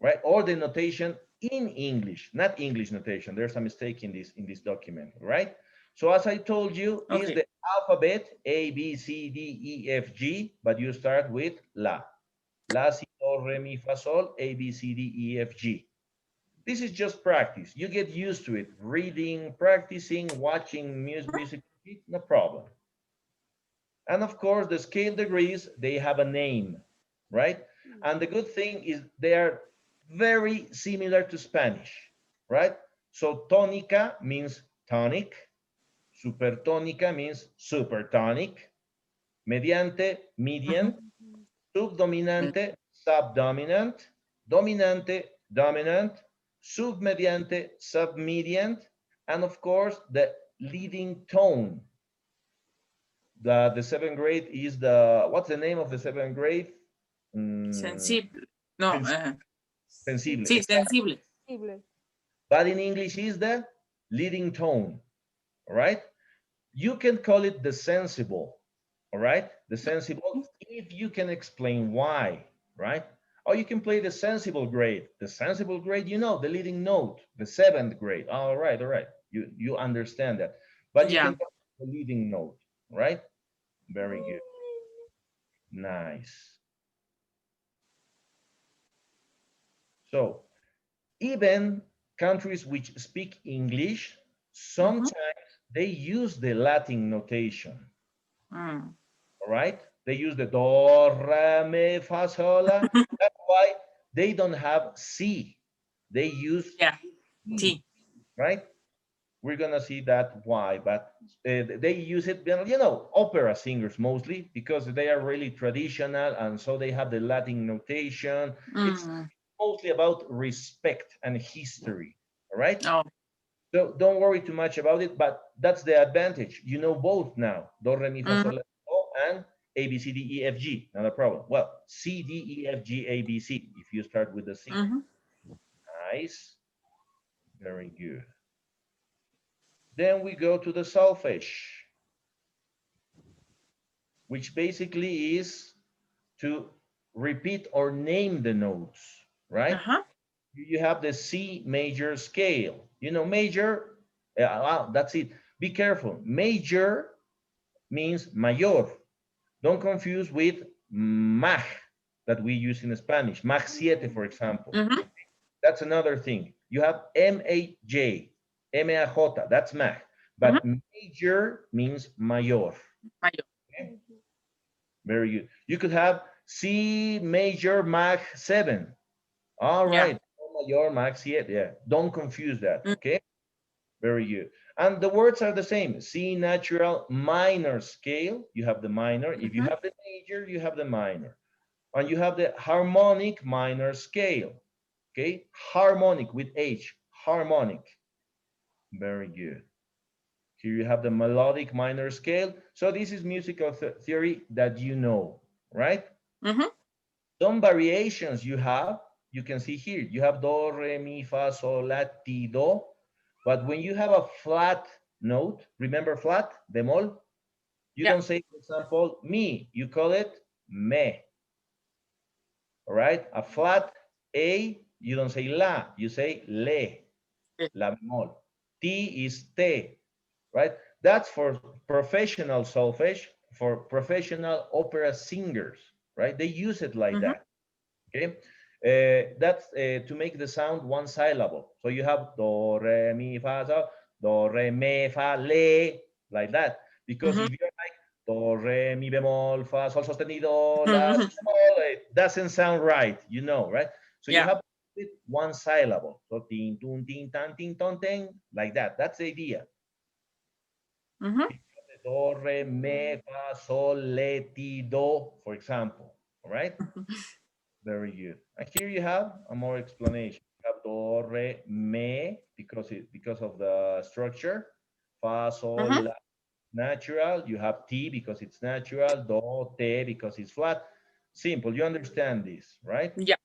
right? Or the notation in English, not English notation. There's a mistake in this document, right? So as I told you, is the alphabet A, B, C, D, E, F, G, but you start with La. La, si, do, re, mi, fa, sol, A, B, C, D, E, F, G. This is just practice. You get used to it. Reading, practicing, watching music, no problem. And of course, the scale degrees, they have a name, right? And the good thing is they are very similar to Spanish, right? So tónica means tonic. Supertónica means supertonic. Mediante, median. Subdominante, subdominant. Dominante, dominant. Submediante, submediant. And of course, the leading tone. The seventh grade is what's the name of the seventh grade? Sensible. No. Sensible. Sí, sensible. Sensible. But in English is the leading tone, all right? You can call it the sensible, all right? The sensible, if you can explain why, right? Or you can play the sensible grade. The sensible grade, you know, the leading note, the 7th grade. All right, all right. You understand that. But you Yeah. can call it the leading note, right? Very good. Nice. So even countries which speak English, sometimes they use the Latin notation, Mm. all right? They use the do, re, mi, fa, sol, la. That's why they don't have C. They use Yeah. E, T. right? We're gonna see that why, but they use it, you know, opera singers mostly because they are really traditional and so they have the Latin notation. It's Mm. mostly about respect and history, all right? Oh. So don't worry too much about it, but that's the advantage. You know both now, do, re, mi, fa, sol, la, do, and A, B, C, D, E, F, G, not a problem. Well, C, D, E, F, G, A, B, C, if you start with the C. Nice, very good. Then we go to the solfege, which basically is to repeat or name the notes, right? You have the C major scale. You know, major, that's it. Be careful. Major means mayor. Don't confuse with mag that we use in Spanish. Mag 7, for example. That's another thing. You have M-A-J, M-A-J, that's mag. But major means mayor. Okay? Very good. You could have C major mag 7. All right. Mayor mag 7. Yeah. Don't confuse that. Okay. Very good. And the words are the same. C natural minor scale. You have the minor. If you have the major, you have the minor. And you have the harmonic minor scale. Okay. Harmonic with H. Harmonic. Very good. Here you have the melodic minor scale. So this is musical theory that you know, right? Some variations you have, you can see here. You have do, re, mi, fa, sol, la, ti, do. But when you have a flat note, remember flat, bemol? You don't say, for example, mi. You call it me. All right? A flat A, you don't say la. You say le, la bemol. Ti is te. Right? That's for professional solfege, for professional opera singers, right? They use it like that, okay? That's to make the sound one syllable. So you have do, re, mi, fa, sol, do, re, mi, fa, le, like that. Because if you're like do, re, mi bemol, fa, sol sostenido, la, si bemol, it doesn't sound right, you know, right? So you have one syllable. So tin, tun, tin, tan, tin, ton, ten, like that. That's the idea. Do, re, mi, fa, sol, le, ti, do, for example. All right? Very good. And here you have a more explanation. You have do, re, mi, because of the structure. Fa, sol, la, natural. You have ti because it's natural. Do, te because it's flat. Simple. You understand this, right? Yeah.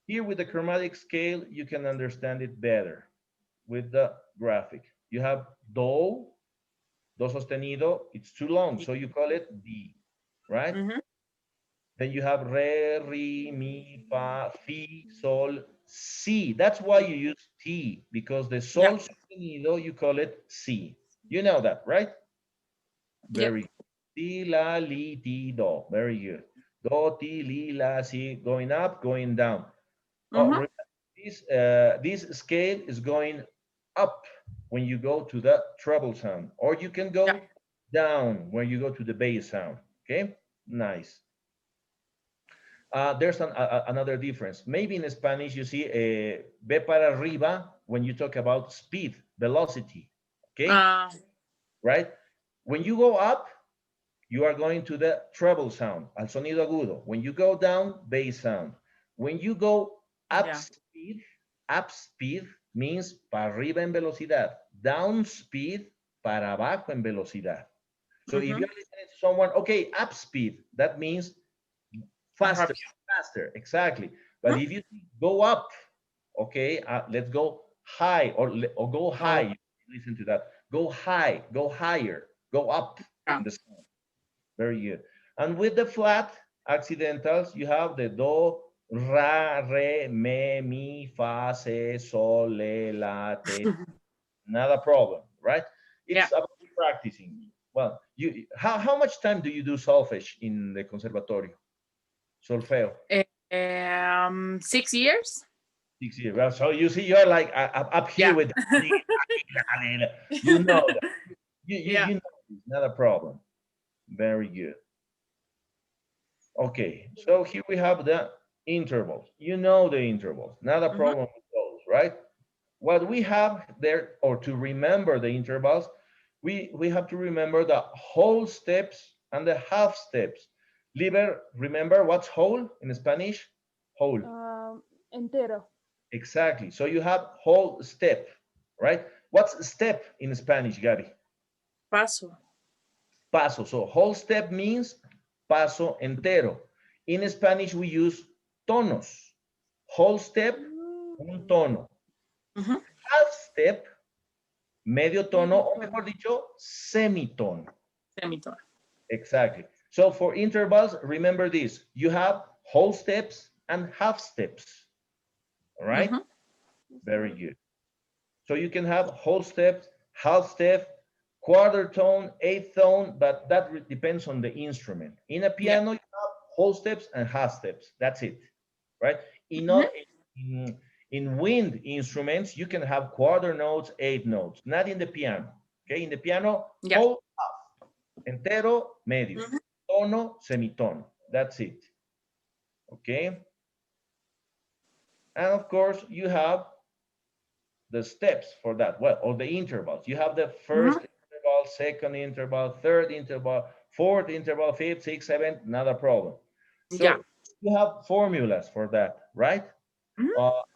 Here with the chromatic scale, you can understand it better with the graphic. You have do sostenido, it's too long, so you call it D, right? Then you have re, re, mi, fa, fi, sol, si. That's why you use T, because the sol sostenido, you call it Si. You know that, right? Very good. Ti, la, li, ti, do. Very good. Do, ti, li, la, si. Going up, going down. Oh, this scale is going up when you go to the treble sound, or you can go down when you go to the bass sound. Okay, nice. There's another difference. Maybe in Spanish you see ve para arriba when you talk about speed, velocity. Okay, right? When you go up, you are going to the treble sound, al sonido agudo. When you go down, bass sound. When you go up speed means para arriba en velocidad. Down speed, para abajo en velocidad. So if you're listening to someone, okay, up speed, that means faster, faster, exactly. But if you go up, okay, let's go high or go high. Listen to that. Go high, go higher, go up in the sound. Very good. And with the flat accidentals, you have the do, ra, re, me, mi, fa, se, sol, le, la, te. Not a problem, right? It's about practicing. Well, how much time do you do solfege in the conservatorio? Solfeo. 6 years. 6 years. Well, so you see, you're like up here with, you know that. You know it's not a problem. Very good. Okay, so here we have the intervals. You know the intervals, not a problem with those, right? What we have there, or to remember the intervals, we have to remember the whole steps and the half steps. Liber, remember what's whole in Spanish? Whole. Entero. Exactly. So you have whole step, right? What's step in Spanish, Gabby? Paso. Paso. So whole step means paso entero. In Spanish, we use tonos. Whole step, un tono. Half step, medio tono, o mejor dicho, semitono. Semitono. Exactly. So for intervals, remember this. You have whole steps and half steps. All right? Very good. So you can have whole steps, half step, quarter tone, eighth tone, but that depends on the instrument. In a piano, you have whole steps and half steps. That's it, right? In wind instruments, you can have quarter notes, eighth notes, not in the piano. Okay, in the piano, whole, half, entero, medio, tono, semitono. That's it. Okay. And of course, you have the steps for that. Well, or the intervals. You have the first interval, second interval, third interval, fourth interval, fifth, sixth, seventh, not a problem. So you have formulas for that, right?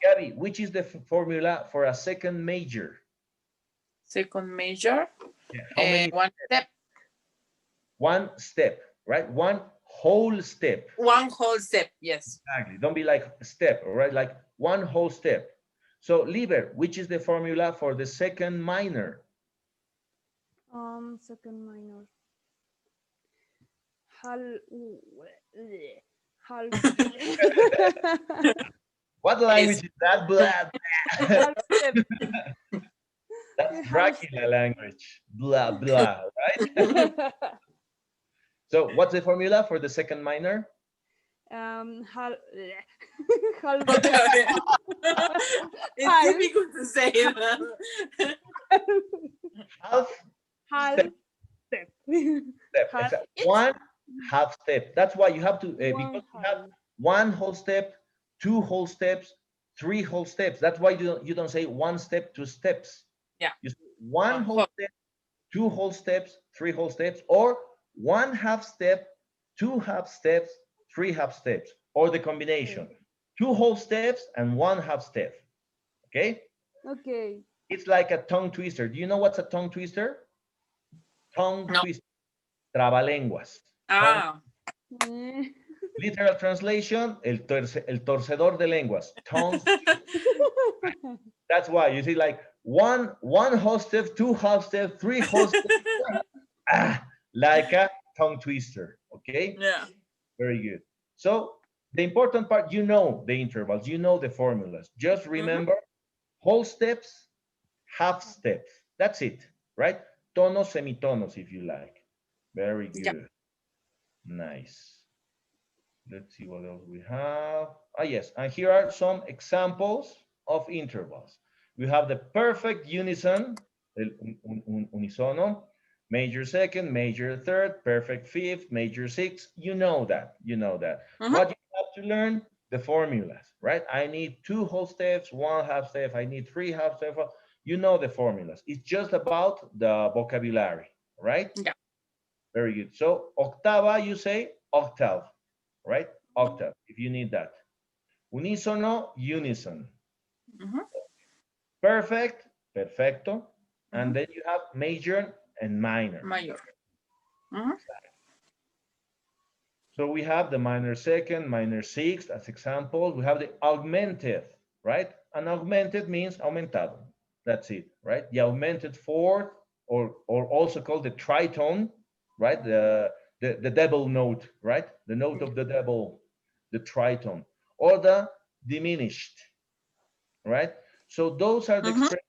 Gabby, which is the formula for a second major? Second major. How many? One step. One step, right? One whole step. One whole step, yes. Exactly. Don't be like a step, all right? Like one whole step. So, Liber, which is the formula for the second minor? Second minor. What language is that? Blah, blah. That's Dracula language. Blah, blah, right? So, what's the formula for the second minor? It's difficult to say that. Half step. Step. One half step. That's why you have to, because you have one whole step, two whole steps, three whole steps. That's why you don't say one step, two steps. Yeah. You say one whole step, two whole steps, three whole steps, or one half step, two half steps, three half steps, or the combination. Two whole steps and one half step. Okay? Okay. It's like a tongue twister. Do you know what's a tongue twister? Tongue twister. Trabalenguas. Literal translation, el torcedor de lenguas. Tongue. That's why you see like one whole step, two half steps, three whole steps. Like a tongue twister. Okay? Yeah. Very good. So the important part, you know the intervals, you know the formulas. Just remember whole steps, half steps. That's it, right? Tonos, semitonos, if you like. Very good. Yep. Nice. Let's see what else we have. Yes, and here are some examples of intervals. We have the perfect unison, el unisono, major second, major third, perfect fifth, major sixth. You know that. You know that. What you have to learn? The formulas, right? I need two whole steps, one half step. I need three half steps. You know the formulas. It's just about the vocabulary, right? Yeah. Very good. So octava, you say octave, right? Octave, if you need that. Unisono, unison. Perfect, perfecto. And then you have major and minor. Major. So we have the minor second, minor sixth as examples. We have the augmented, right? And augmented means aumentado. That's it, right? The augmented fourth, or also called the tritone, right? The double note, right? The note of the double, the tritone, or the diminished, right? So those are the expressions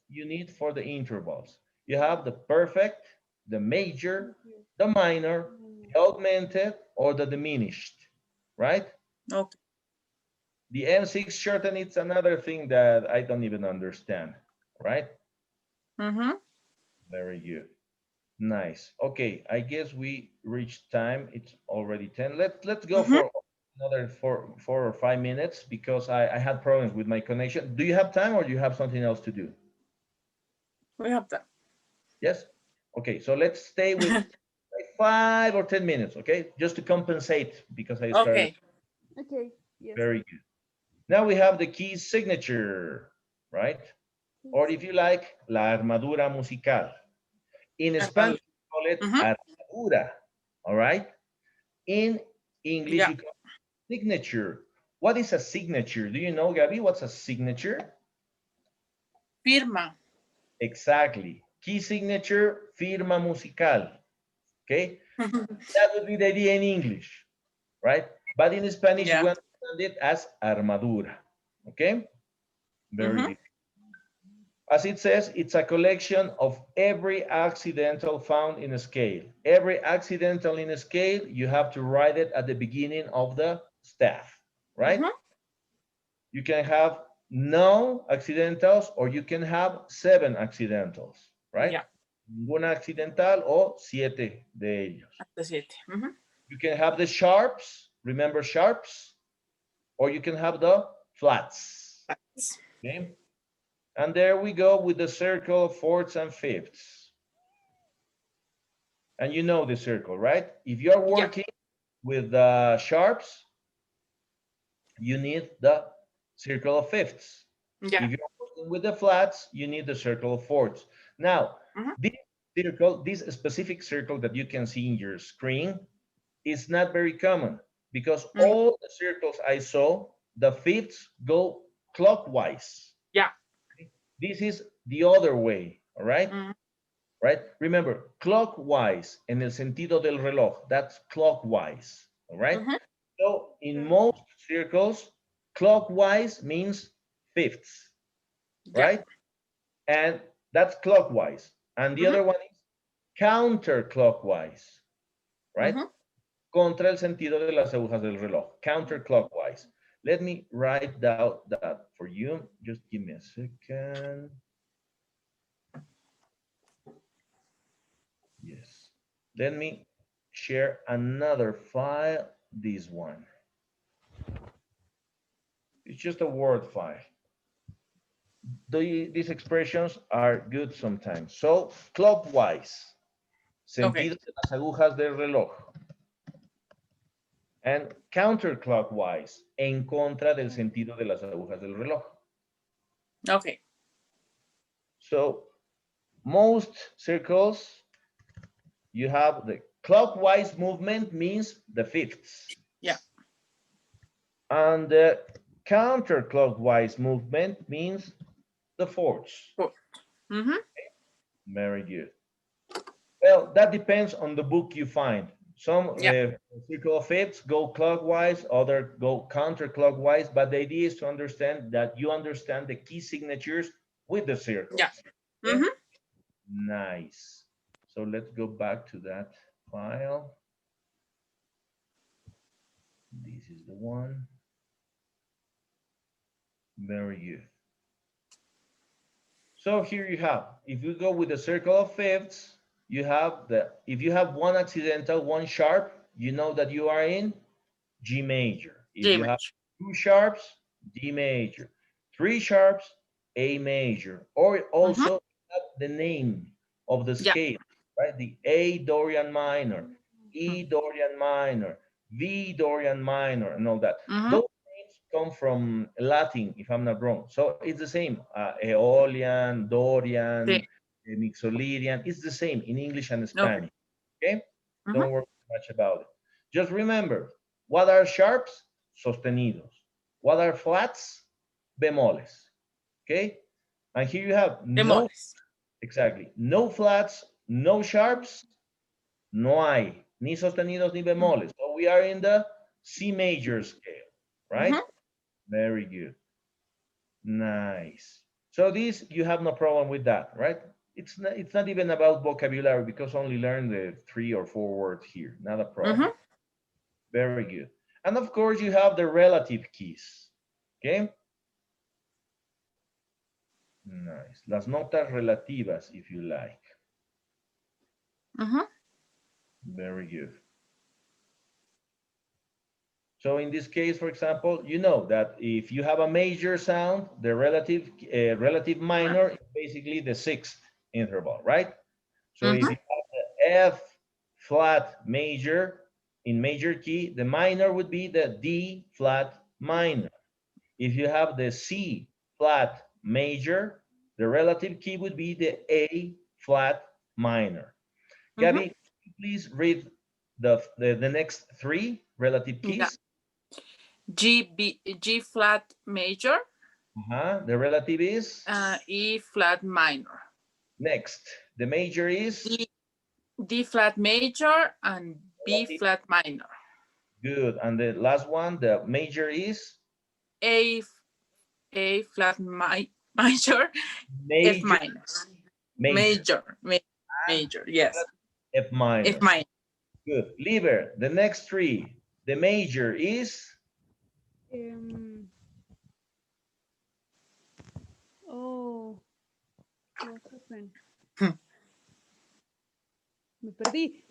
you need for the intervals. You have the perfect, the major, the minor, the augmented, or the diminished, right? Okay. The M6 shorten, it's another thing that I don't even understand, right? Very good. Nice. Okay, I guess we reached time. It's already 10. Let's go for another four or 5 minutes because I had problems with my connection. Do you have time or do you have something else to do? We have that. Yes? Okay, so let's stay with like 5 or 10 minutes, okay? Just to compensate because I started. Okay. Okay. Yes. Very good. Now we have the key signature, right? Or if you like, la armadura musical. In Spanish, we call it armadura, all right? In English, you call it signature. What is a signature? Do you know, Gabi, what's a signature? Firma. Exactly. Key signature, firma musical. Okay? That would be the idea in English, right? But in Spanish, we understand it as armadura. Okay? Very good. As it says, it's a collection of every accidental found in a scale. Every accidental in a scale, you have to write it at the beginning of the staff, right? You can have no accidentals or you can have 7 accidentals, right? Yeah. Ninguna accidental o 7 de ellos. Hasta 7. You can have the sharps, remember sharps, or you can have the flats. Okay? And there we go with the circle of fourths and fifths. And you know the circle, right? If you're working with the sharps, you need the circle of fifths. Yeah. If you're working with the flats, you need the circle of fourths. Now, this circle, this specific circle that you can see in your screen is not very common because all the circles I saw, the fifths go clockwise. Yeah. This is the other way, all right? Right? Remember, clockwise, en el sentido del reloj, that's clockwise, all right? So in most circles, clockwise means fifths, right? And that's clockwise. And the other one is counterclockwise, right? Contra el sentido de las agujas del reloj, counterclockwise. Let me write down that for you. Just give me a second. Yes. Let me share another file, this one. It's just a Word file. These expressions are good sometimes. So, clockwise, sentido de las agujas del reloj. And counterclockwise, en contra del sentido de las agujas del reloj. Okay. So, most circles, you have the clockwise movement means the fifths. Yeah. And the counterclockwise movement means the fourths. Very good. Well, that depends on the book you find. Some circle of fifths go clockwise, other go counterclockwise, but the idea is to understand that you understand the key signatures with the circles. Yeah. Nice. So let's go back to that file. This is the one. Very good. So here you have, if you go with the circle of fifths, you have if you have one accidental, one sharp, you know that you are in G major. If you have 2 sharps, D major. 3 sharps, A major. Or also have the name of the scale, right? The A Dorian minor, E Dorian minor, V Dorian minor, and all that. Those names come from Latin, if I'm not wrong. So it's the same. Aeolian, Dorian, Mixolydian. It's the same in English and Spanish. Okay? Don't worry much about it. Just remember, what are sharps? Sostenidos. What are flats? Bemoles. Okay? And here you have no, Bemoles. exactly, no flats, no sharps, no hay, ni sostenidos ni bemoles. So we are in the C major scale, right? Very good. Nice. So this, you have no problem with that, right? It's not even about vocabulary because only learn the 3 or 4 words here. Not a problem. Very good. And of course, you have the relative keys. Okay? Nice. Las notas relativas, if you like. Very good. So in this case, for example, you know that if you have a major sound, the relative minor is basically the 6th interval, right? So if you have the F flat major in major key, the minor would be the D flat minor. If you have the C flat major, the relative key would be the A flat minor. Gabby, please read the next 3 relative keys. G flat major. The relative is? E flat minor. Next, the major is? D flat major and B flat minor. Good. And the last one, the major is? A flat major, F minor. Major, yes. F minor. F minor. Good. Liber, the next 3. The major is? Oh, what happened? Me perdí.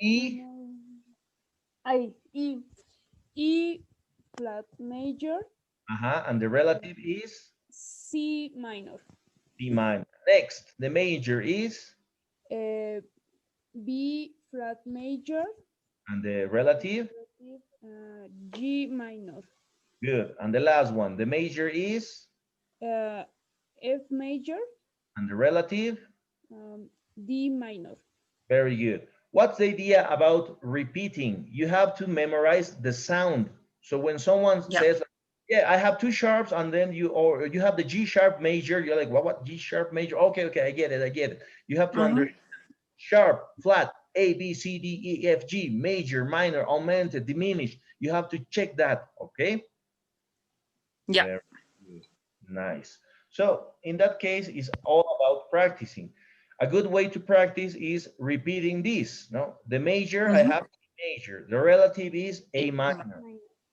E? E flat major. And the relative is? C minor. D minor. Next, the major is? B flat major. And the relative? G minor. Good. And the last one, the major is? F major. And the relative? D minor. Very good. What's the idea about repeating? You have to memorize the sound. So when someone says, yeah, I have 2 sharps, and then you have the G sharp major, you're like, what G sharp major? Okay, I get it. You have to understand sharp, flat, A, B, C, D, E, F, G, major, minor, augmented, diminished. You have to check that, okay? Yeah. Very good. Nice. So in that case, it's all about practicing. A good way to practice is repeating this. No, the major, I have D major. The relative is A minor.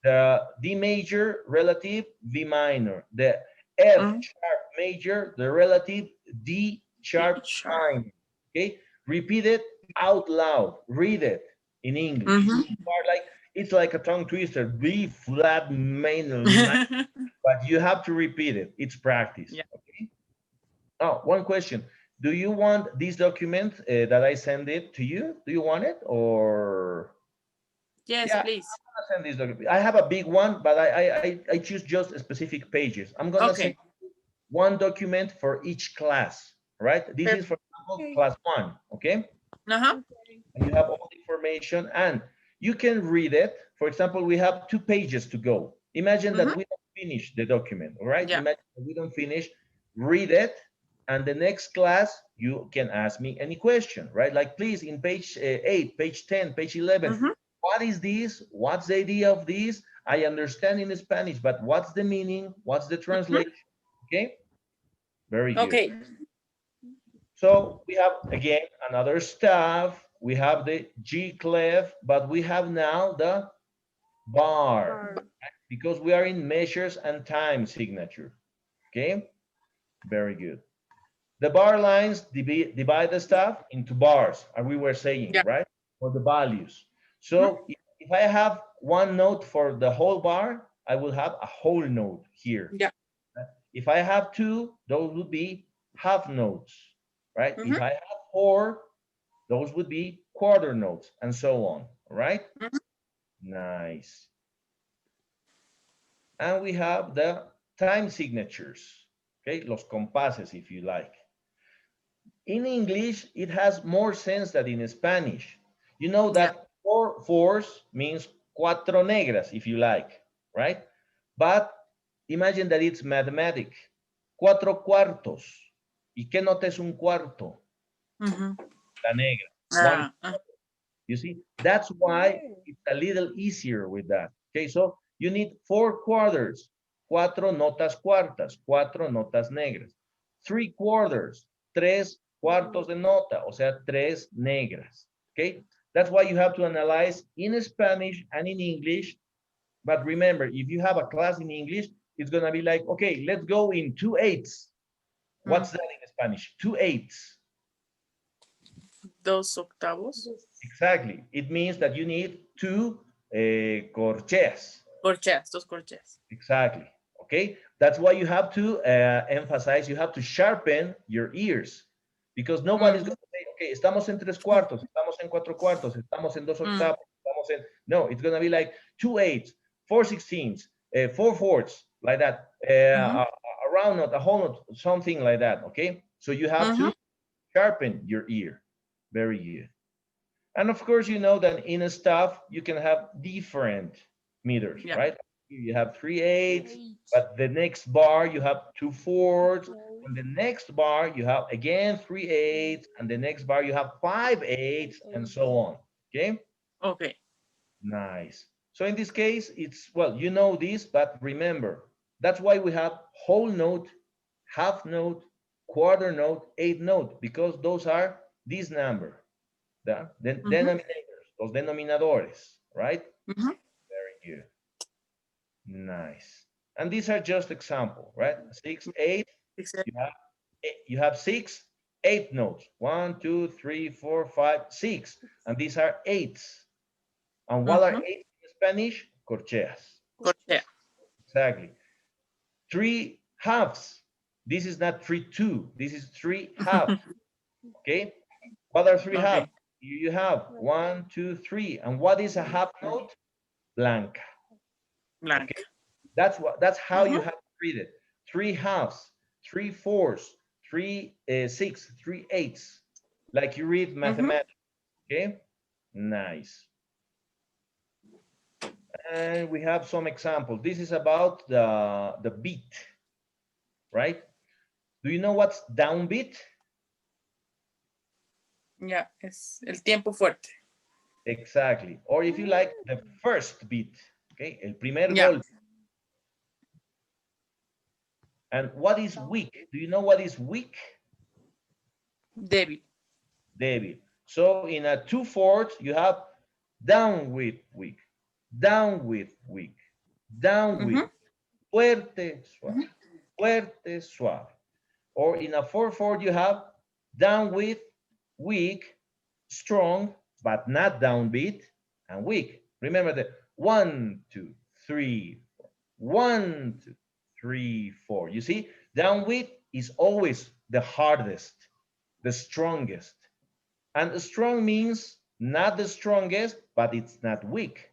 The D major, relative, V minor. The F sharp major, the relative, D sharp minor. Okay, repeat it out loud. Read it in English. It's like a tongue twister. B flat minor. But you have to repeat it. It's practice. Okay. Oh, one question. Do you want this document that I send it to you? Do you want it or? Yes, please. I'm gonna send this document. I have a big one, but I choose just specific pages. I'm gonna send one document for each class, right? This is for example, class 1, okay? And you have all the information and you can read it. For example, we have 2 pages to go. Imagine that we don't finish the document, all right? Imagine that we don't finish, read it. And the next class, you can ask me any question, right? Like, please, in page 8, page 10, page 11, what is this? What's the idea of this? I understand in Spanish, but what's the meaning? What's the translation? Okay? Very good. Okay. So we have, again, another stuff. We have the G clef, but we have now the bar, because we are in measures and time signature. Okay? Very good. The bar lines divide the stuff into bars, as we were saying, right? For the values. So if I have 1 note for the whole bar, I will have a whole note here. If I have 2, those would be half notes, right? If I have 4, those would be quarter notes, and so on, right? Nice. And we have the time signatures, okay? Los compases, if you like. In English, it has more sense than in Spanish. You know that four fours means cuatro negras, if you like, right? But imagine that it's mathematic. Cuatro cuartos. ¿Y qué nota es un cuarto? Mhm. La negra. One. Uh, You see, that's why it's a little easier with that. Okay, so you need 4 quarters, cuatro notas cuartas, cuatro notas negras. 3 quarters, 3 cuartos de nota, o sea, 3 negras. Okay, that's why you have to analyze in Spanish and in English. But remember, if you have a class in English, it's gonna be like, okay, let's go in 2/8. What's that in Spanish? 2/8. 2/8. Exactly. It means that you need 2 corcheas. Corcheas, 2 corcheas. Exactly. Okay. That's why you have to emphasize, you have to sharpen your ears. Because nobody's going to say, okay, estamos en 3 cuartos, estamos en 4 cuartos, estamos en 2 octavos, estamos en... No, it's going to be like 2/8, 4/16, 4/4, like that. A round note, a whole note, something like that. Okay. So you have to sharpen your ear. Very good. And of course, you know that in a staff, you can have different meters, right? You have 3/8, but the next bar, you have 2/4. And the next bar, you have again 3/8. And the next bar, you have 5/8, and so on. Okay? Okay. Nice. So in this case, it's, well, you know this, but remember, that's why we have whole note, half note, quarter note, eighth note, because those are this number. The denominators, los denominadores, right? Very good. Nice. And these are just example, right? 6, 8, you have 6, 8 notes. 1, 2, 3, 4, 5, 6. And these are eights. And what are eights in Spanish? Corcheas. Corchea. Exactly. 3 halves. This is not 3/2. This is 3 halves. Okay? What are 3 halves? You have 1, 2, 3. And what is a half note? Blanca. Blanca. Okay? That's how you have to read it. 3 halves, 3/4, 3/6, 3/8. Like you read mathematics. Okay? Nice. And we have some examples. This is about the beat, right? Do you know what's downbeat? Yeah, es el tiempo fuerte. Exactly. Or if you like, the first beat. Okay, el primer golpe. And what is weak? Do you know what is weak? Débil. Débil. So in a 2/4, you have down with weak, down with weak, down with fuerte, suave, fuerte, suave. Or in a 4/4, you have down with weak, strong, but not downbeat, and weak. Remember that 1, 2, 3, 4. 1, 2, 3, 4. You see, downbeat is always the hardest, the strongest. And strong means not the strongest, but it's not weak.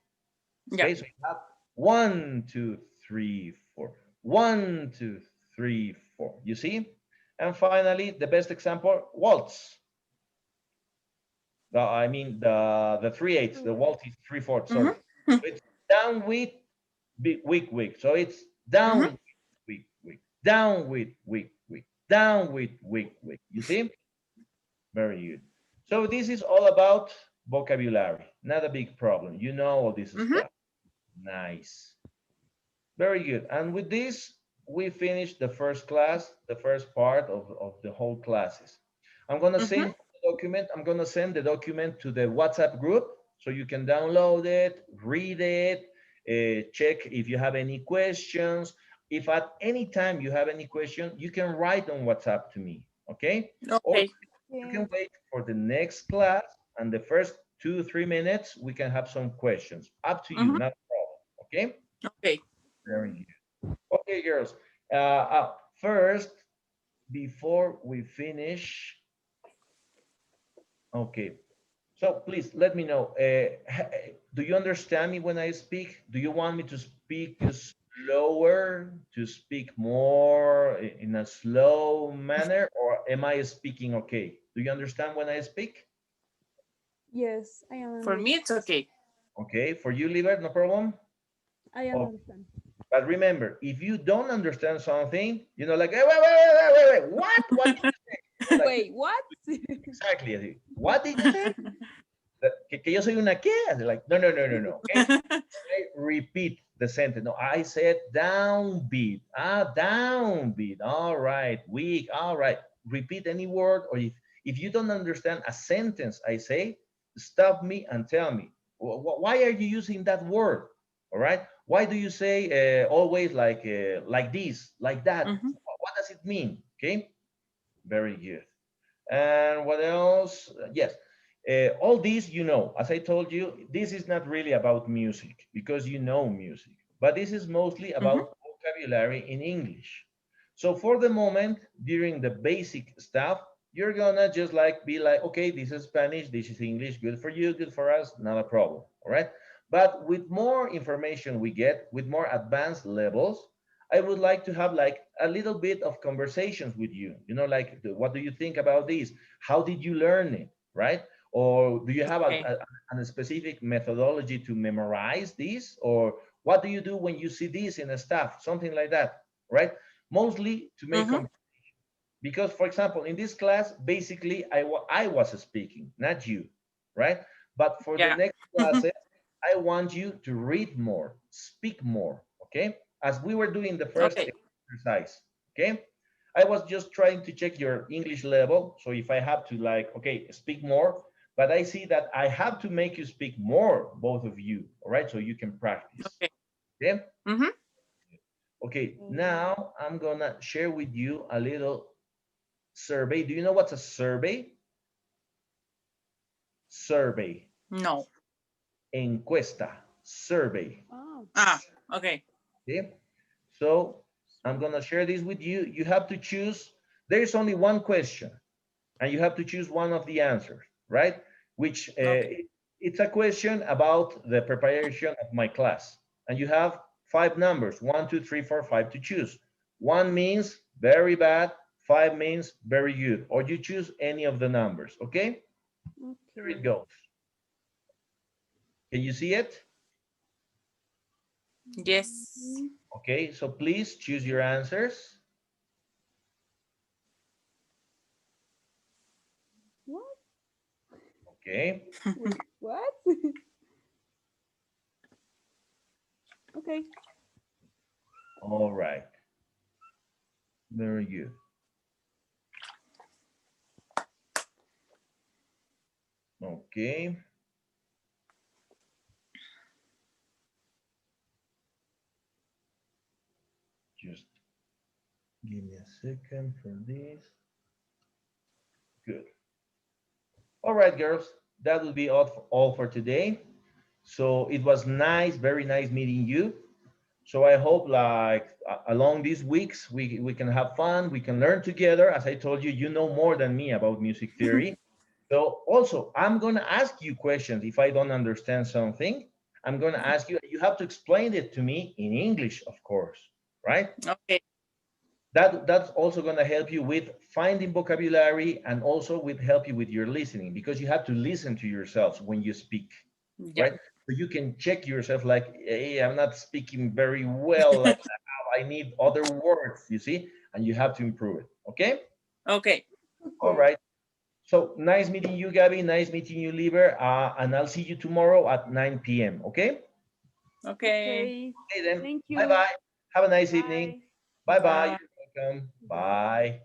Okay, so you have 1, 2, 3, 4. 1, 2, 3, 4. You see? And finally, the best example, waltz. I mean the 3/8, the waltz is 3/4. Sorry, so it's down with weak, weak. So it's down with weak, weak, down with weak, weak, down with weak, weak. You see? Very good. So this is all about vocabulary. Not a big problem. You know all this stuff. Nice. Very good. And with this, we finished the first class, the first part of the whole classes. I'm going to send the document. I'm going to send the document to the WhatsApp group so you can download it, read it, check if you have any questions. If at any time you have any question, you can write on WhatsApp to me, okay? Or you can wait for the next class, and the first 2-3 minutes, we can have some questions. Up to you, not a problem, okay? Okay. Very good. Okay, girls. First, before we finish, okay. So please let me know. Do you understand me when I speak? Do you want me to speak slower, to speak more in a slow manner, or am I speaking okay? Do you understand when I speak? Yes, I am. For me, it's okay. Okay, for you, Liber, no problem. I Oh. understand. But remember, if you don't understand something, you know, like, hey, wait, what? What did you say? You know, like, Wait, what? exactly. Así, what did you say? Que yo soy una qué? Like, no. Okay? I repeat the sentence. No, I said downbeat. Downbeat. All right. Weak. All right. Repeat any word, or if you don't understand a sentence I say, stop me and tell me, why are you using that word? All right. Why do you say always like this, like that? What does it mean? Okay. Very good. And what else? Yes. All these, you know, as I told you, this is not really about music because you know music, but this is mostly about vocabulary in English. So for the moment, during the basic stuff, you're gonna just like be like, okay, this is Spanish, this is English, good for you, good for us, not a problem, all right? But with more information we get, with more advanced levels, I would like to have like a little bit of conversations with you, you know, like, what do you think about this? How did you learn it, right? Or do you have a specific methodology to memorize this? Or what do you do when you see this in a staff? Something like that, right? Mostly to make because, for example, in this class, basically, I was speaking, not you, right? But for the next classes, I want you to read more, speak more, okay? As we were doing the first exercise, okay? I was just trying to check your English level. So if I have to like, okay, speak more, but I see that I have to make you speak more, both of you, all right? So you can practice, okay? Okay, now I'm gonna share with you a little survey. Do you know what's a survey? Survey. No. Encuesta. Survey. Oh. Okay. Okay. So I'm gonna share this with you. You have to choose. There is only one question, and you have to choose one of the answers, right? Which it's a question about the preparation of my class, and you have 5 numbers: 1, 2, 3, 4, 5 to choose. 1 means very bad. 5 means very good, or you choose any of the numbers, okay? Here it goes. Can you see it? Yes. Okay, so please choose your answers. What? Okay. Wait, what? Okay. All right. Very good. Okay. Just give me a second for this. Good. All right, girls, that will be all for today. So it was nice, very nice meeting you. So I hope like along these weeks, we can have fun, we can learn together. As I told you, you know more than me about music theory. So also, I'm gonna ask you questions if I don't understand something. I'm gonna ask you, you have to explain it to me in English, of course, right? Okay. That's also gonna help you with finding vocabulary and also help you with your listening, because you have to listen to yourselves when you speak, right? So you can check yourself like, hey, I'm not speaking very well, like, I need other words, you see, and you have to improve it, okay? Okay. All right. So nice meeting you, Gabby. Nice meeting you, Liber. And I'll see you tomorrow at 9 p.m. Okay? Okay. Okay then. Thank you. Bye-bye. Have a nice evening. Bye. Bye-bye. You're welcome. Bye.